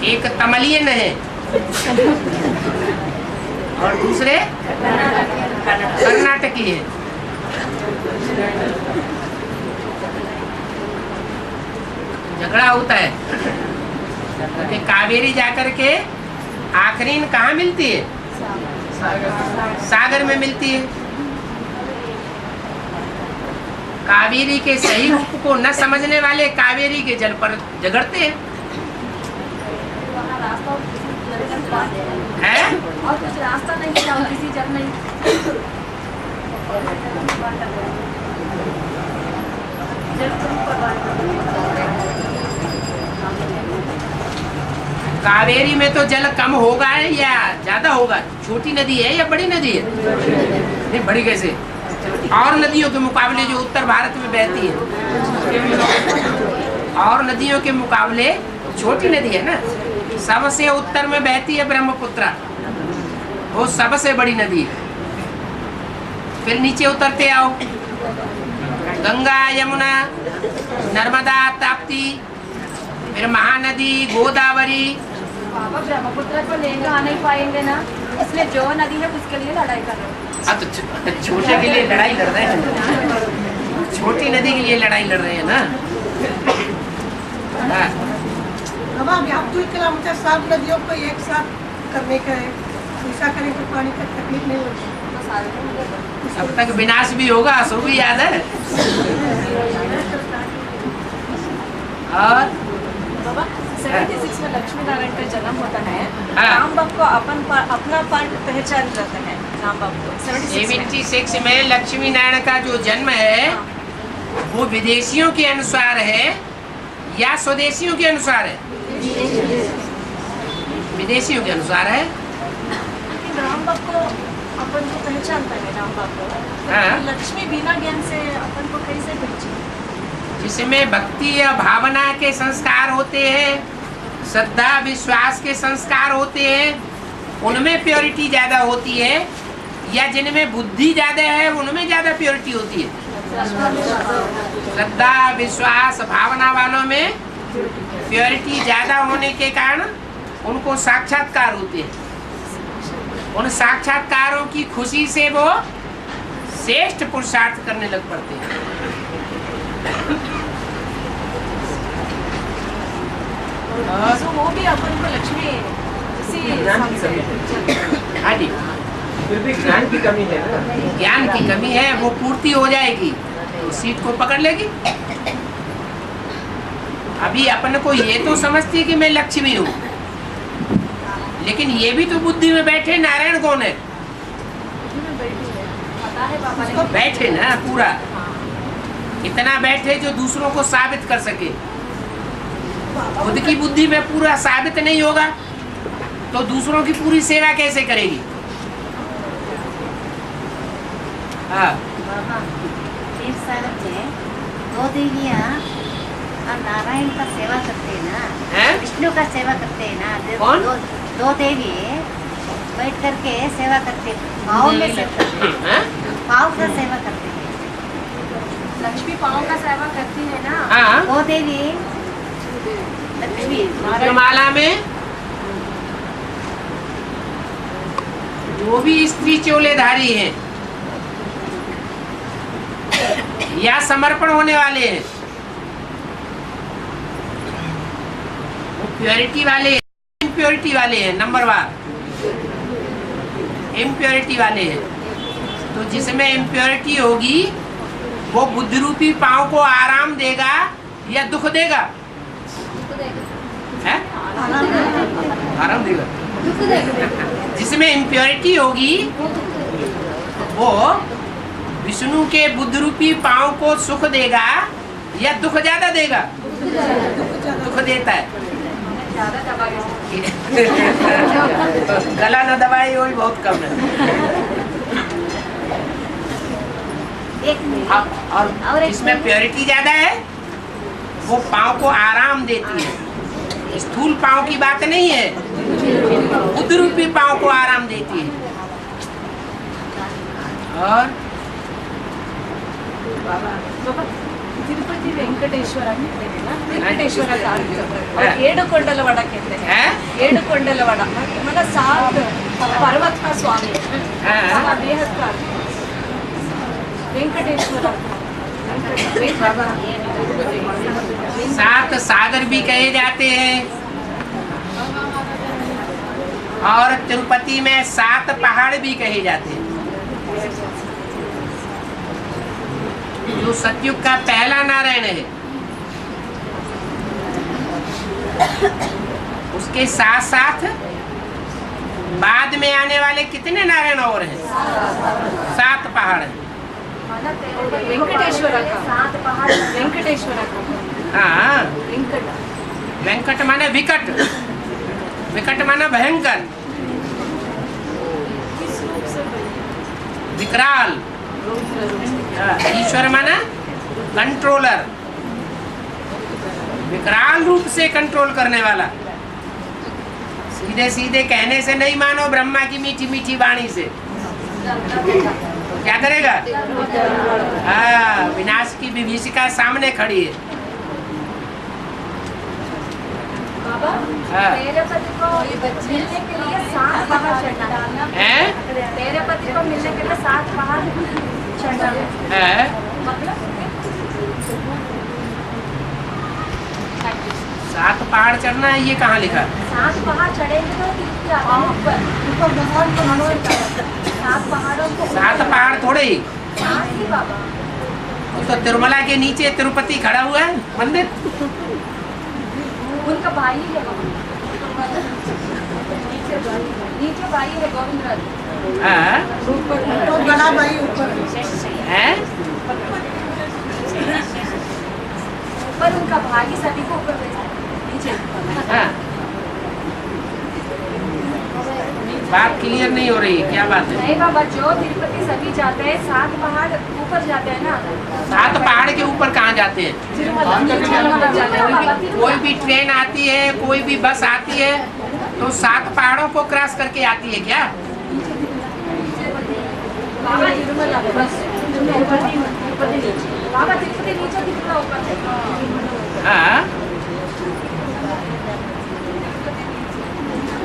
एक तमिलियन है और दूसरे कर्नाटकी है। झगड़ा होता है कि कावेरी जाकर के आखरीन कहाँ मिलती है? सागर में मिलती है। कावेरी के सही रूप को न समझने वाले कावेरी के जल पर झगड़ते हैं। है? और कुछ रास्ता नहीं है और किसी जगह नहीं। कावेरी में तो जल कम होगा या ज्यादा होगा? छोटी नदी है या बड़ी नदी है? नहीं, बड़ी कैसे? और नदियों के मुकाबले जो उत्तर भारत में बहती है, और नदियों के मुकाबले छोटी नदी है ना। सबसे उत्तर में बहती है ब्रह्मपुत्र, वो सबसे बड़ी नदी है। फिर नीचे उतरते आओ, गंगा, यमुना, नर्मदा, ताप्ती, फिर महानदी, गोदावरी। बाबा ब्रह्मपुत्र को लेकर आ नहीं पाएंगे ना, इसलिए जो नदी है उसके लिए लड़ाई कर रहे हैं। तो छोटे के लिए लड़ाई लड़ रहे हैं, छोटी नदी के लिए लड़ाई लड़ रहे हैं ना। हाँ। बाबा अभी अब्दुल कलाम का 7 नदियों को एक साथ करने का है, ऐसा करें तो पानी का तकलीफ नहीं होगी। अब तक विनाश भी होगा, सो भी याद है। और बाबा 76 में लक्ष्मी नारायण का जन्म होता है। हाँ। राम बाप को अपना पार्ट पहचान जाता है। राम बाप को 76 में लक्ष्मी नारायण का जो जन्म है वो विदेशियों के अनुसार है या स्वदेशियों के अनुसार है? विदेशियों के अनुसार है। राम बाप को अपन को पहचानता है। राम बाप को हाँ। लक्ष्मी बिना ज्ञान से अपन को कैसे पहचान? जिसमें भक्ति या भावना के संस्कार होते हैं, श्रद्धा विश्वास के संस्कार होते हैं, उनमें प्योरिटी ज्यादा होती है, या जिनमें बुद्धि ज्यादा है उनमें ज्यादा प्योरिटी होती है? श्रद्धा विश्वास भावना वालों में प्योरिटी ज्यादा होने के कारण उनको साक्षात्कार होते हैं। उन साक्षात्कारों की खुशी से वो श्रेष्ठ पुरुषार्थ करने लग पड़ते हैं। तो वो भी अपन को लक्ष्मी हाँ जी, फिर भी ज्ञान की कमी है ना। ज्ञान की कमी है, वो पूर्ति हो जाएगी तो सीट को पकड़ लेगी। अभी अपन को ये तो समझती है कि मैं लक्ष्मी हूँ, लेकिन ये भी तो बुद्धि में बैठे नारायण कौन है? पता है बाबा ने बैठे ना पूरा, इतना बैठे जो दूसरों को साबित कर सके। खुद की बुद्धि में पूरा साबित नहीं होगा तो दूसरों की पूरी सेवा कैसे करेगी? हाँ। इस साल में 2 देवियाँ नारायण का सेवा करते हैं ना, हैं? विष्णु का सेवा करते हैं ना। कौन? 2 देवी बैठ करके सेवा करते हैं, पाँव में सेवा करते हैं, हैं? पाँव का सेवा करते हैं। लक्ष्मी पाँव का सेवा करती है ना। हाँ। 2 देवी लक्ष्मी माला में जो भी स्त्री चोलेधारी हैं या समर्पण होने वाले हैं, वो प्योरिटी वाले हैं, इम्प्योरिटी वाले हैं, नंबर 1 इम्प्योरिटी वाले हैं। तो जिसमें इम्प्योरिटी होगी वो बुद्ध रूपी पाँव को आराम देगा या दुख देगा? है? आराम देगा। जिसमें इम्प्योरिटी होगी वो विष्णु के बुद्ध रूपी पाँव को सुख देगा या दुख ज्यादा देगा? दुख देता है। गला न दबाए वही बहुत कम है। और इसमें प्योरिटी ज्यादा है, वो पाँव को आराम देती है। स्थूल पाँव की बात नहीं है, बुद्ध रूपी पाँव को आराम देती है। और तिरुपति वेंकटेश्वर कहते हैं ना, वेंकटेश्वर का और एडुकोंडलवाड़ कहते हैं। एडुकोंडलवाड़ मतलब 7 पर्वत का स्वामी, बेहद का वेंकटेश्वर। 7 सागर भी कहे जाते हैं, और तिरुपति में 7 पहाड़ भी कहे जाते हैं। जो सतयुग का पहला नारायण है, उसके साथ साथ बाद में आने वाले कितने नारायण और हैं? 7 पहाड़ हैं। वेंकटेश्वर का 7 पहाड़, वेंकटेश्वर का। हाँ, वेंकट, वेंकट माने विकट, विकट माना भयंकर, विकराल। ईश्वर माना कंट्रोलर, विकराल रूप से कंट्रोल करने वाला। सीधे सीधे कहने से नहीं मानो, ब्रह्मा की मीठी मीठी वाणी से तो क्या करेगा? हाँ, विनाश की विभीषिका सामने खड़ी है। बाबा, हाँ। तेरे पति को मिलने के लिए 7 पहाड़ चढ़ना है? तेरे पति को मिलने के लिए 7 पहाड़ चढ़ना है? मतलब 7 पहाड़ चढ़ना है, ये कहाँ लिखा? 7 पहाड़ चढ़ेंगे तो कितनी आते हैं ऊपर भगवान को मनोरथ करते हैं। 7 पहाड़ों को 7 पहाड़ थोड़े ही, 7 ही बाबा। तो तिरुमला के नीचे तिरुपति खड़ा हुआ है मंदिर। उनका भाई है नीचे भाई है गोविंदराज। हाँ? तो बड़ा भाई ऊपर है? ऊपर उनका भाई सभी को ऊपर भेजा है, नीचे। हाँ। बात क्लियर नहीं हो रही, क्या बात है? नहीं बाबा, जो तिरुपति सभी जाते हैं 7 पहाड़ ऊपर जाते हैं ना। 7 पहाड़ के ऊपर कहाँ जाते हैं? तिरुमला जाते हैं। कोई भी ट्रेन आती है, कोई भी बस आती है, तो 7 पहाड़ों को क्रॉस करके आती है क्या? बाबा तिरुमला बस, बाबा तिरुपति नीचे, तिरुमला ऊपर। हाँ?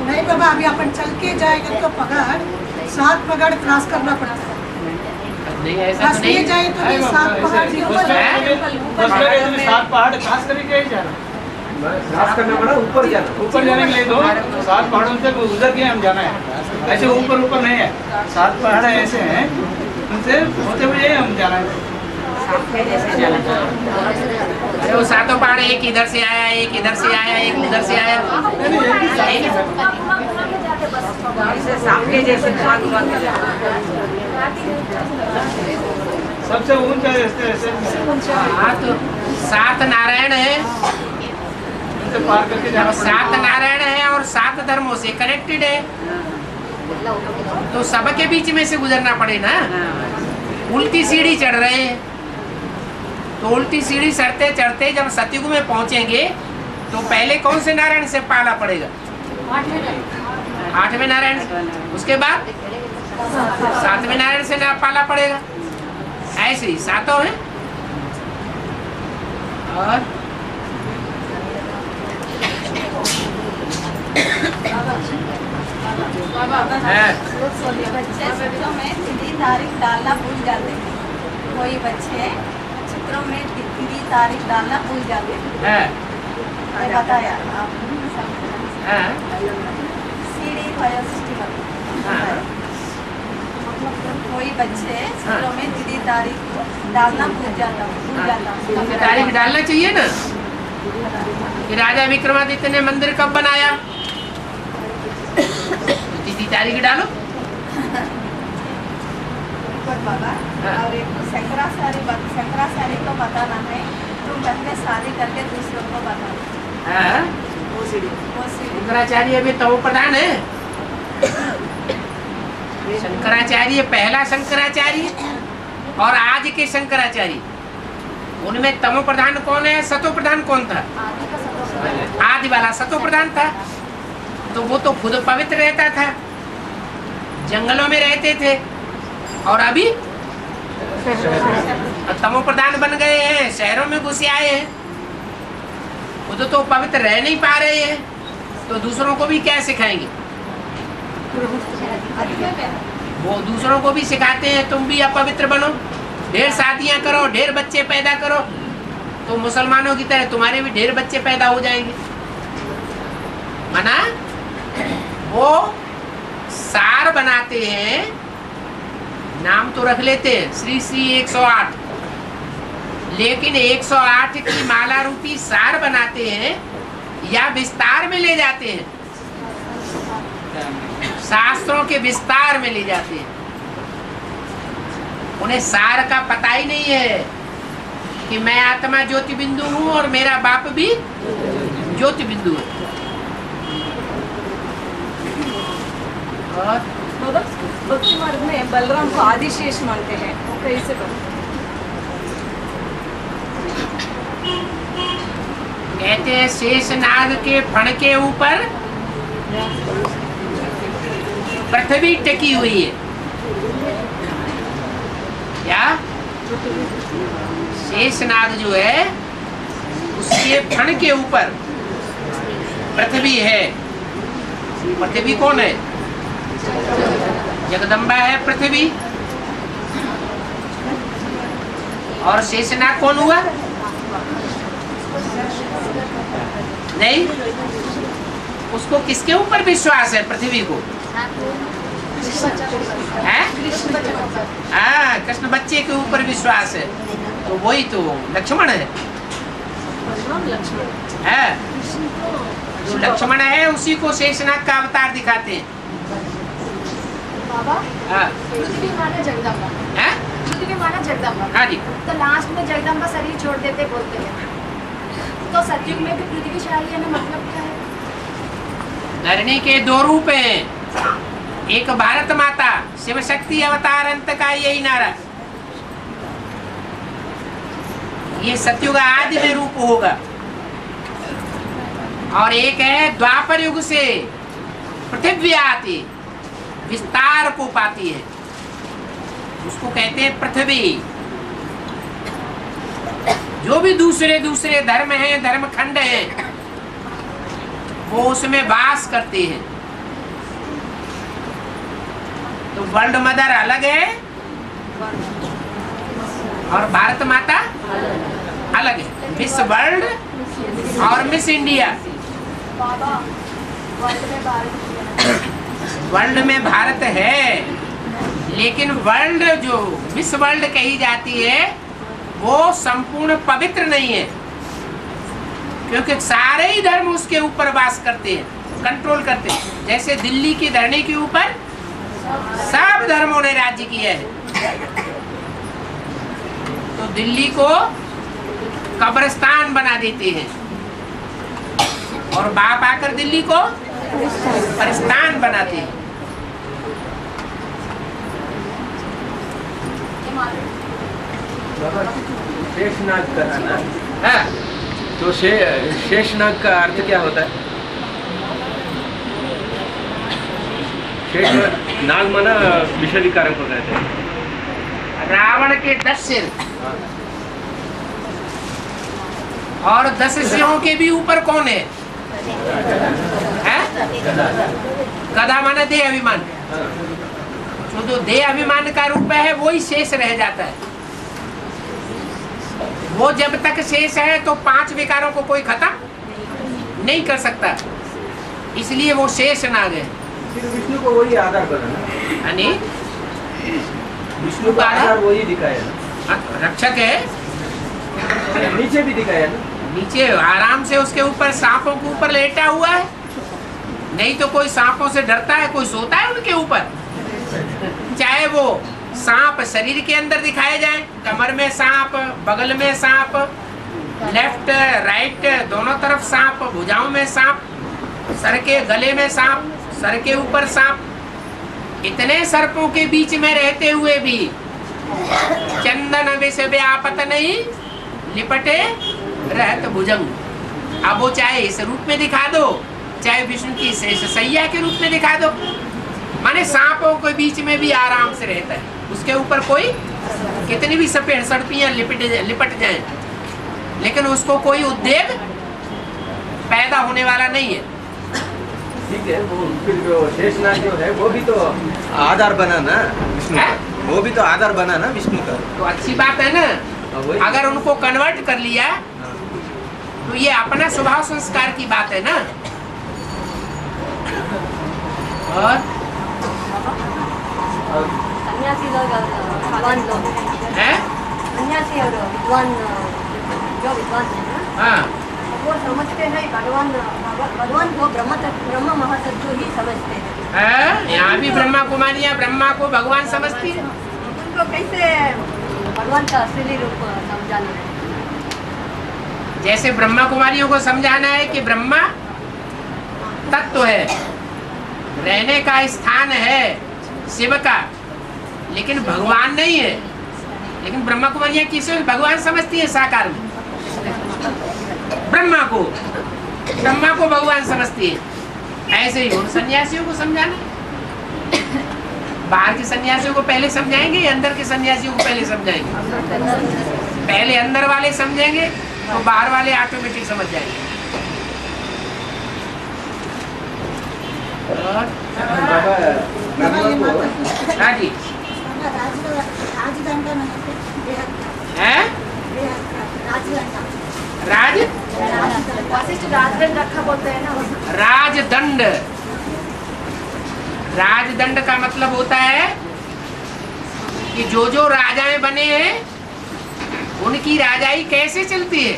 नहीं बाबा, अभी अपन चल के जाएंगे तो पहाड़ 7 पहाड़ क्रॉस करना पड़ता है। नहीं, ऐसा बस तो ये नहीं। जाए तो ये 7 पहाड़ के ऊपर बस में 7 पहाड़ खास करके ही जाना, क्रॉस करना पड़ा, ऊपर जाना। ऊपर जाने के लिए तो 7 पहाड़ों से गुजर के हम जाना है। ऐसे ऊपर ऊपर नहीं है, 7 पहाड़ ऐसे हैं, उनसे होते हुए हम जाना है। अरे वो 7 पहाड़, एक इधर से आया, एक इधर से आया, एक उधर से आया। सामने जैसे सबसे ऊंचा ऐसे हाँ, तो 7 नारायण है, उनसे पार करके जाना और 7 नारायण है और 7 धर्मों से कनेक्टेड है, तो सबके बीच में से गुजरना पड़े ना। उल्टी सीढ़ी चढ़ रहे हैं, तो उल्टी सीढ़ी चढ़ते चढ़ते जब सतयुग में पहुंचेंगे तो पहले कौन से नारायण से पाला पड़ेगा? 8वें नारायण, उसके बाद 7वें नारायण से ना पाला पड़ेगा। ऐसे ही 7 हैं। और बच्चे चित्रों में तिथि तारीख डालना भूल जाते हैं। कोई बच्चे चित्रों में तिथि तारीख डालना भूल जाते हैं। मैं बताया आप सीढ़ी 560 कोई बच्चे चित्रों में तिथि तारीख डालना भूल जाता तारीख डालना चाहिए ना कि राजा विक्रमादित्य ने मंदिर कब बनाया, तिथि तारीख डालो। बाबा और एक शंकराचार्य को बताना है, तुम पहले शादी करके दूसरों को बताना। वो सीढ़ी शंकराचार्य अभी तमो प्रधान है। शंकराचार्य पहला शंकराचार्य और आज के शंकराचार्य, उनमें तमो प्रधान कौन है, सतो प्रधान कौन था? आदि वाला सतो प्रधान था। तो वो तो खुद पवित्र रहता था, जंगलों में रहते थे, और अभी तमो प्रधान बन गए हैं, शहरों में घुसे आए हैं। खुद तो पवित्र रह नहीं पा रहे हैं, तो दूसरों को भी क्या सिखाएंगे? वो दूसरों को भी सिखाते हैं तुम भी अपवित्र बनो, ढेर शादियां करो, ढेर बच्चे पैदा करो, तो मुसलमानों की तरह तुम्हारे भी ढेर बच्चे पैदा हो जाएंगे। मना वो सार बनाते हैं, नाम तो रख लेते हैं श्री श्री 108, लेकिन 108 की माला रूपी सार बनाते हैं या विस्तार में ले जाते हैं? शास्त्रों के विस्तार में ले जाते हैं। उन्हें सार का पता ही नहीं है कि मैं आत्मा ज्योति बिंदु हूँ और मेरा बाप भी ज्योति बिंदु है। और बाबा भक्ति मार्ग में बलराम को आदिशेष मानते हैं, वो कैसे बनते? कहते हैं शेषनाग के फण के ऊपर पृथ्वी टिकी हुई है। क्या? शेषनाग जो है उसके फण के ऊपर पृथ्वी है। पृथ्वी कौन है? जगदम्बा है पृथ्वी। और शेषनाग कौन हुआ? नहीं, उसको किसके ऊपर विश्वास है? पृथ्वी को है? हाँ, कृष्ण बच्चे के ऊपर विश्वास है। तो वही तो लक्ष्मण है। जो लक्ष्मण है उसी को शेषनाग का अवतार दिखाते हैं। बाबा, पृथ्वी माना जगदम्बा है, पृथ्वी माना जगदम्बा। हाँ जी। तो लास्ट में जगदम्बा शरीर छोड़ देते बोलते हैं, तो सतयुग में भी पृथ्वीशाली है, मतलब क्या है? धरणी के दो रूप हैं, एक भारत माता शिव शक्ति अवतार अंत का यही नारा। ये सतयुग आदि में रूप होगा। और एक है द्वापर युग से पृथ्वी आती विस्तार को पाती है, उसको कहते हैं पृथ्वी। जो भी दूसरे दूसरे धर्म हैं, धर्म खंड हैं, वो उसमें वास करते हैं। तो वर्ल्ड मदर अलग है और भारत माता अलग है। मिस वर्ल्ड और मिस इंडिया। वर्ल्ड में भारत है, लेकिन वर्ल्ड जो मिस वर्ल्ड कही जाती है वो संपूर्ण पवित्र नहीं है, क्योंकि सारे ही धर्म उसके ऊपर वास करते हैं, कंट्रोल करते हैं। जैसे दिल्ली की धरनी के ऊपर सब धर्मों ने राज्य किया है, तो दिल्ली को कब्रिस्तान बना देते हैं और बाप आकर दिल्ली को कब्रिस्तान बनाते हैं। शेषनाग का है ना? हाँ। तो शेषनाग का अर्थ क्या होता है? शेष नाग माना विषय विकारक को कहते हैं। रावण के 10 सिर और 10 सिरों के भी ऊपर कौन है? गधा माना देह अभिमान। जो देह अभिमान का रूप है वही शेष रह जाता है। वो जब तक शेष है तो 5 विकारों को कोई खत्म नहीं कर सकता, इसलिए वो शेष नाग है। विष्णु को वही आधार बना, विष्णु का आधार वही दिखाया ना, रक्षक है। नीचे भी दिखाया ना, नीचे आराम से उसके ऊपर सांपों के ऊपर लेटा हुआ है। नहीं तो कोई सांपों से डरता है? कोई सोता है उनके ऊपर? चाहे वो सांप शरीर के अंदर दिखाए जाए, कमर में सांप, बगल में सांप, लेफ्ट राइट दोनों तरफ सांप, भुजाओं में सांप, सर के गले में सांप, सर के ऊपर सांप, इतने सर्पों के बीच में रहते हुए भी चंदन विष व्यापत नहीं लिपटे रहत भुजंग। अब वो चाहे इस रूप में दिखा दो, चाहे विष्णु की सैया के रूप में दिखा दो, माने सांपों के बीच में भी आराम से रहता है। उसके ऊपर कोई कितनी भी सफेद सर्पियां लिपट जाएं, लेकिन उसको कोई उद्वेग पैदा होने वाला नहीं है। ठीक है। वो फिर जो शेषनाग जो है वो भी तो आधार बना ना विष्णु का, वो भी तो आधार बना ना विष्णु का। तो अच्छी बात है ना, अगर उनको कन्वर्ट कर लिया तो ये अपना स्वभाव संस्कार की बात है ना। और सन्यासी लोग विद्वान लोग हैं? सन्यासी और विद्वान जो विद्वान है ना हाँ, वो समझते हैं भगवान को ब्रह्म महासत्व ही समझते हैं। यहाँ भी ब्रह्मा कुमारियाँ ब्रह्मा को भगवान समझती है। उनको कैसे भगवान का असली रूप समझाना है? जैसे ब्रह्मा कुमारियों को समझाना है कि ब्रह्मा तत्व है, रहने का स्थान है शिव का, लेकिन भगवान नहीं है। लेकिन ब्रह्मा कुमारियाँ किसे भगवान समझती है? साकार में ब्रह्मा को भगवान समझती है। ऐसे ही उन सन्यासियों को समझाना, बाहर के सन्यासियों को पहले समझाएंगे या अंदर के सन्यासियों को पहले समझाएंगे? पहले अंदर वाले समझेंगे तो बाहर वाले ऑटोमेटिक समझ जाएंगे। और हाँ जी, है राज राजदंड रखा बोलते हैं ना, राजदंड। राजदंड का मतलब होता है कि जो राजाएं बने हैं उनकी राजाई कैसे चलती है।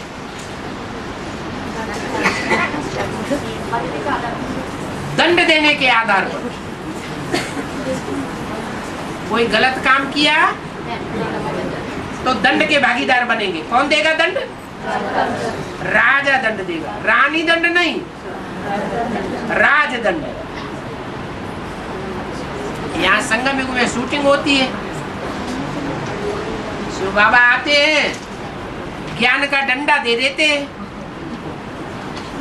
दंड देने के आधार पर। कोई गलत काम किया तो दंड के भागीदार बनेंगे। कौन देगा दंड? राजा दंड देगा, रानी दंड नहीं, राजदंड। यहाँ संगम युग में शूटिंग होती है, शिव बाबा आते हैं, ज्ञान का डंडा दे देते हैं।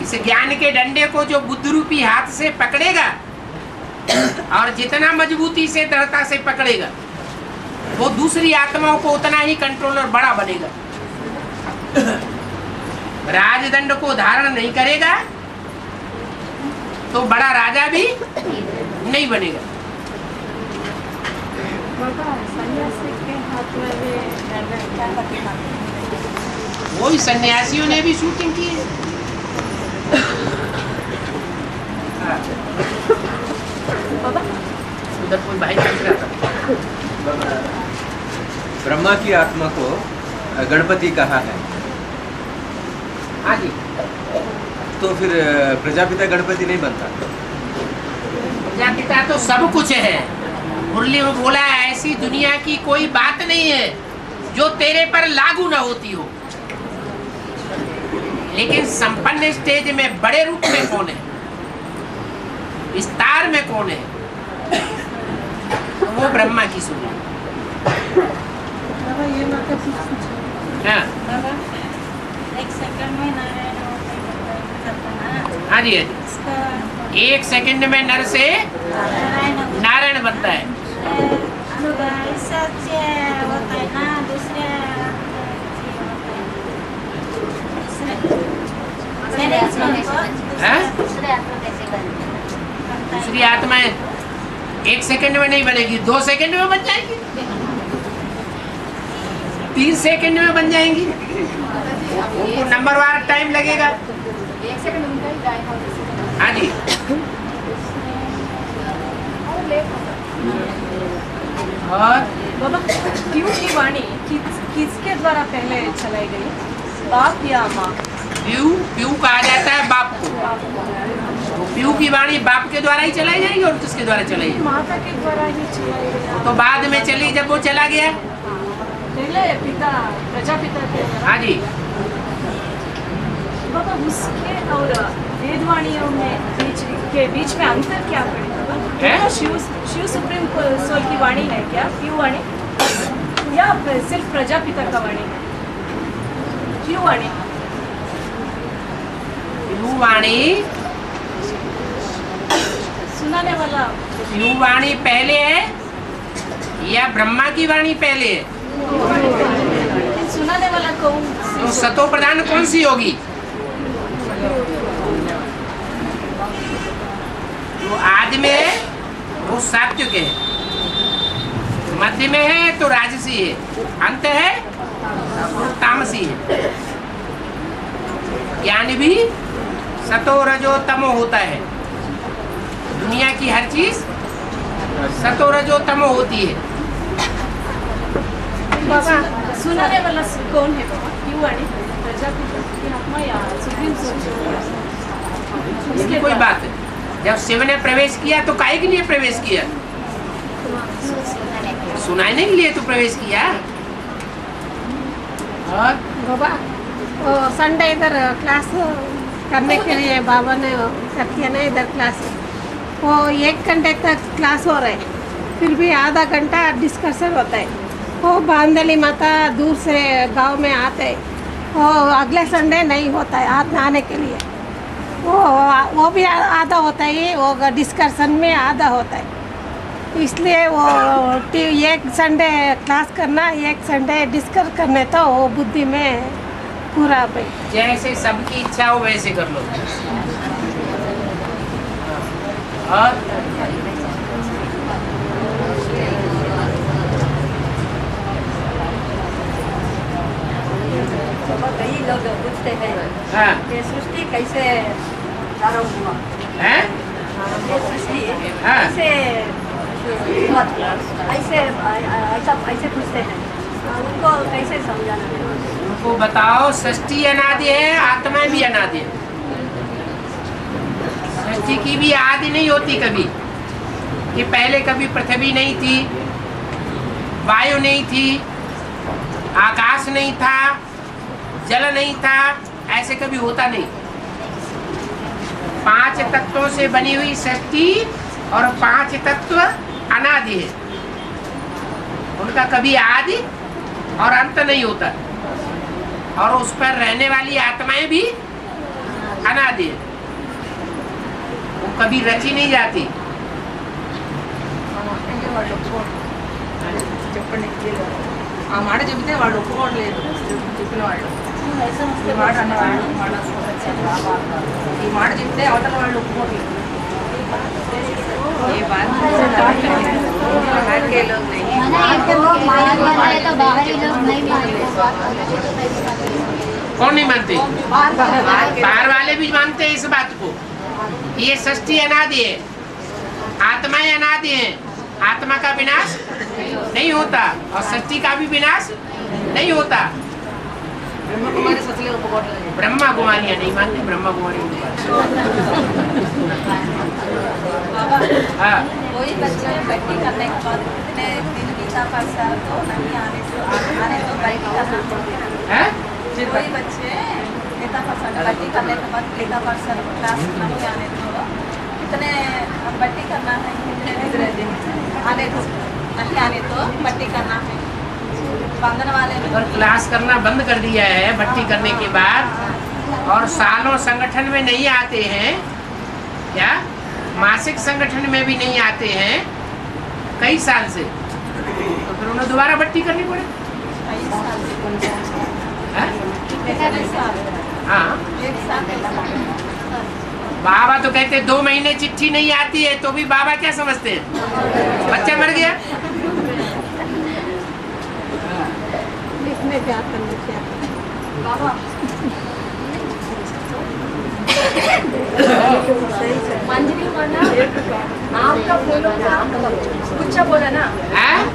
इस ज्ञान के डंडे को जो बुद्ध रूपी हाथ से पकड़ेगा और जितना मजबूती से दृढ़ता से पकड़ेगा, वो दूसरी आत्माओं को उतना ही कंट्रोलर बड़ा बनेगा। राजदंड को धारण नहीं करेगा तो बड़ा राजा भी नहीं बनेगा। वही सन्यासियों ने भी शूटिंग की है। उधर कोई भाई पूछ रहा था। ब्रह्मा की आत्मा को गणपति कहा है, हाँ जी, तो फिर प्रजापिता गणपति नहीं बनता? प्रजापिता तो सब कुछ है। मुरली में बोला है, ऐसी दुनिया की कोई बात नहीं है जो तेरे पर लागू ना होती हो। लेकिन संपन्न स्टेज में बड़े रूप में कौन है, विस्तार में कौन है, तो वो ब्रह्मा की सुनी। हाँ, एक सेकंड में नारायण हाँ जी, एक सेकंड में नर से नारायण बनता है। होता है ना, दूसरे दूसरी आत्माएं एक सेकंड में नहीं बनेगी, 2 सेकंड में बन जाएगी, 3 सेकंड में बन जाएंगी। उनको नंबरवार टाइम लगेगा। 1 सेकंड उनका ही टाइम होगा। हाँ जी, और बाबा पीयू की वाणी किसके द्वारा पहले चलाई गई, बाप या माँ? पीयू कहा जाता है बाप को। तो पीयू की वाणी बाप के द्वारा ही चलाई जाएगी और किसके द्वारा चलाई जाएगी? माता के द्वारा ही चलाई गई। तो बाद में चली जब वो चला गया। पहले पिता प्रजापिता के द्वारा। हाँ जी, बाबा उसके और वेदवाणियों में बीच में अंतर क्या पड़ेगा? है? शिव सुप्रीम सोल की वाणी है क्या पीयू वाणी, या सिर्फ प्रजापिता का वाणी है पीयू वाणी? पीयू वाणी, सुनाने वाला पीयू वाणी पहले है या ब्रह्मा की वाणी पहले है? सुनाने वाला कौन? तो सतो प्रधान कौन सी होगी? जो आदि में है वो सात्विक है, मध्य में है तो राजसी है, अंत है तो तामसी है। ज्ञान भी सतो रजो तमो होता है। दुनिया की हर चीज सतो रजो तमो होती है। बाबा सुनाने वाला कौन है बाबा? क्यों आने प्रजापिता की आत्मा या सुप्रीम सोल? इसकी कोई बात है। जब शिव ने प्रवेश किया तो काहे के लिए प्रवेश किया? सुनाने के लिए तो प्रवेश किया। और बाबा संडे इधर क्लास करने के लिए बाबा ने करती है ना इधर क्लास, वो 1 घंटे तक क्लास हो रहा है, फिर भी आधा घंटा डिस्कशन होता है। वो बांदली माता दूर से गांव में आते हैं, वो अगले संडे नहीं होता है आने के लिए, वो भी आधा होता है, वो डिस्कशन में आधा होता है। इसलिए वो एक संडे क्लास करना, एक संडे डिस्कस करने तो वो बुद्धि में पूरा भाई। जैसे सबकी इच्छा हो वैसे कर लो। और कई लोग पूछते हैं हाँ। ये सृष्टि कैसे प्रारंभ हुआ हैं? ये सृष्टि हाँ। कैसे ऐसे पूछते हैं, उनको कैसे समझाना है? उनको बताओ सृष्टि अनादि है, आत्मा भी अनादि है। सृष्टि की भी आदि नहीं होती कभी, कि पहले कभी पृथ्वी नहीं थी, वायु नहीं थी, आकाश नहीं था, जल नहीं था, ऐसे कभी होता नहीं। 5 तत्वों से बनी हुई सृष्टि और 5 तत्व अनादि है, उनका कभी आदि और अंत नहीं होता, और उस पर रहने वाली आत्माएं भी अनादि है, वो कभी रची नहीं जाती। ఆ మాట చెబితే వాళ్ళు ఒప్పుకోవట్లేదు చెప్పిన వాళ్ళు ఈ మాట అన్నవాళ్ళు ఈ మాట చెప్తే అవతల వాళ్ళు ఒప్పుకోవట్లేదు ये बात बाहर के लोग नहीं तो बाहरी लोग नहीं कौन नहीं मानते? बाहर वाले भी मानते हैं इस बात को। ये सृष्टि अनादि है, आत्माएं अनादि है, आत्मा का विनाश नहीं होता और सृष्टि का भी विनाश नहीं होता। ब्रह्मा कुमारियां नहीं मानते, ब्रह्मा कुमारी हाँ। कोई बच्चे बैठी करने के बाद इतने दिन गीता पाठ तो नहीं आने तो बैठी करना है। कोई बच्चे गीता पाठ बैठी करने के बाद गीता पाठ क्लास नहीं आने तो कितने बैठी करना है, आने तो नहीं आने तो बैठी करना है। बंधन वाले अगर क्लास करना बंद कर दिया है भट्टी करने के बाद और सालों संगठन में नहीं आते हैं, क्या मासिक संगठन में भी नहीं आते हैं कई साल से, तो फिर उन्हें दोबारा भट्टी करनी पड़े। हाँ, बाबा तो कहते 2 महीने चिट्ठी नहीं आती है तो भी बाबा क्या समझते हैं? बच्चा मर गया। मंजरी माना आम का फूलों का गुच्छा बोला ना,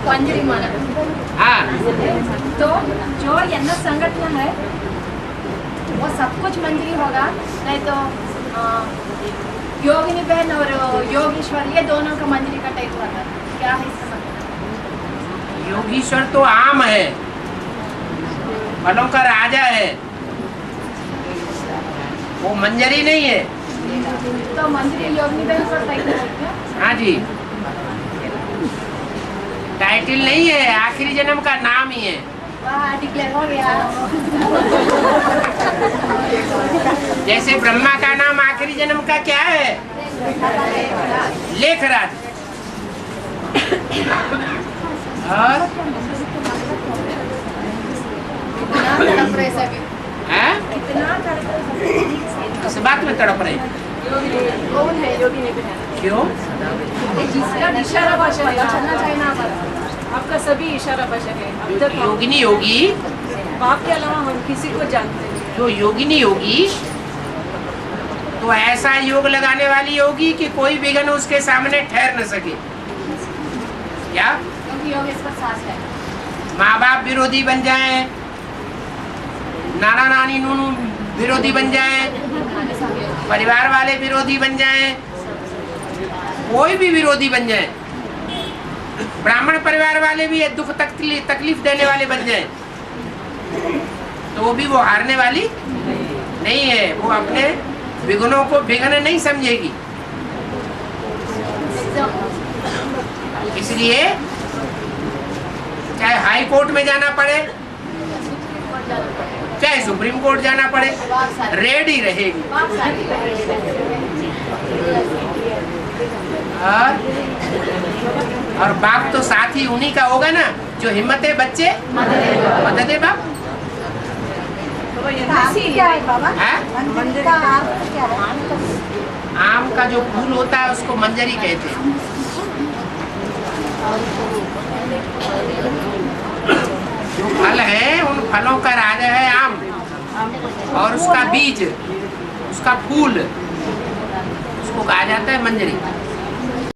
मंजरी माना। हाँ। तो जो यन्न संगठन है वो सब कुछ मंजरी होगा, नहीं तो योगिनी बहन और योगीश्वर ये दोनों का मंजरी का टाइप होगा। क्या है इसका मतलब? योगीश्वर तो आम है, फलों का राजा है, वो मंजरी नहीं है। तो मंजरी योगिनी बहन का टाइप है क्या? हाँ जी, टाइटल नहीं है, आखिरी जन्म का नाम ही है। डिक्लेयर हो गया। जैसे ब्रह्मा का नाम आखिरी जन्म का क्या है? लेखराज। और इस बात में तड़प रहे। कौन है योगिनी बहन? क्यों? जिसका इशारा भाषा है, चलना चाइना पर आपका सभी इशारा भाषा है। अब तक योगिनी योगी, बाप के अलावा हम किसी को जानते हैं। जो योगिनी योगी तो ऐसा योग लगाने वाली योगी कि कोई विघ्न उसके सामने ठहर न सके। क्या क्योंकि योगेश्वर सास है। माँ बाप विरोधी बन जाए, नाना नानी नूनू विरोधी बन जाए, परिवार वाले विरोधी बन जाए, कोई भी विरोधी बन जाए, ब्राह्मण परिवार वाले भी दुख तकलीफ देने वाले बन जाए, तो भी वो हारने वाली नहीं है। वो अपने विघ्नों को विघ्न नहीं समझेगी। इसलिए चाहे हाई कोर्ट में जाना पड़े, चाहे सुप्रीम कोर्ट जाना पड़े, रेडी रहेगी। और बाप तो साथ ही उन्हीं का होगा ना, जो हिम्मत है बच्चे मदद है बाप। आम का जो फूल होता है उसको मंजरी कहते हैं। जो फल है उन फलों का राजा है आम, और उसका बीज, उसका फूल, उसको कहा जाता है मंजरी।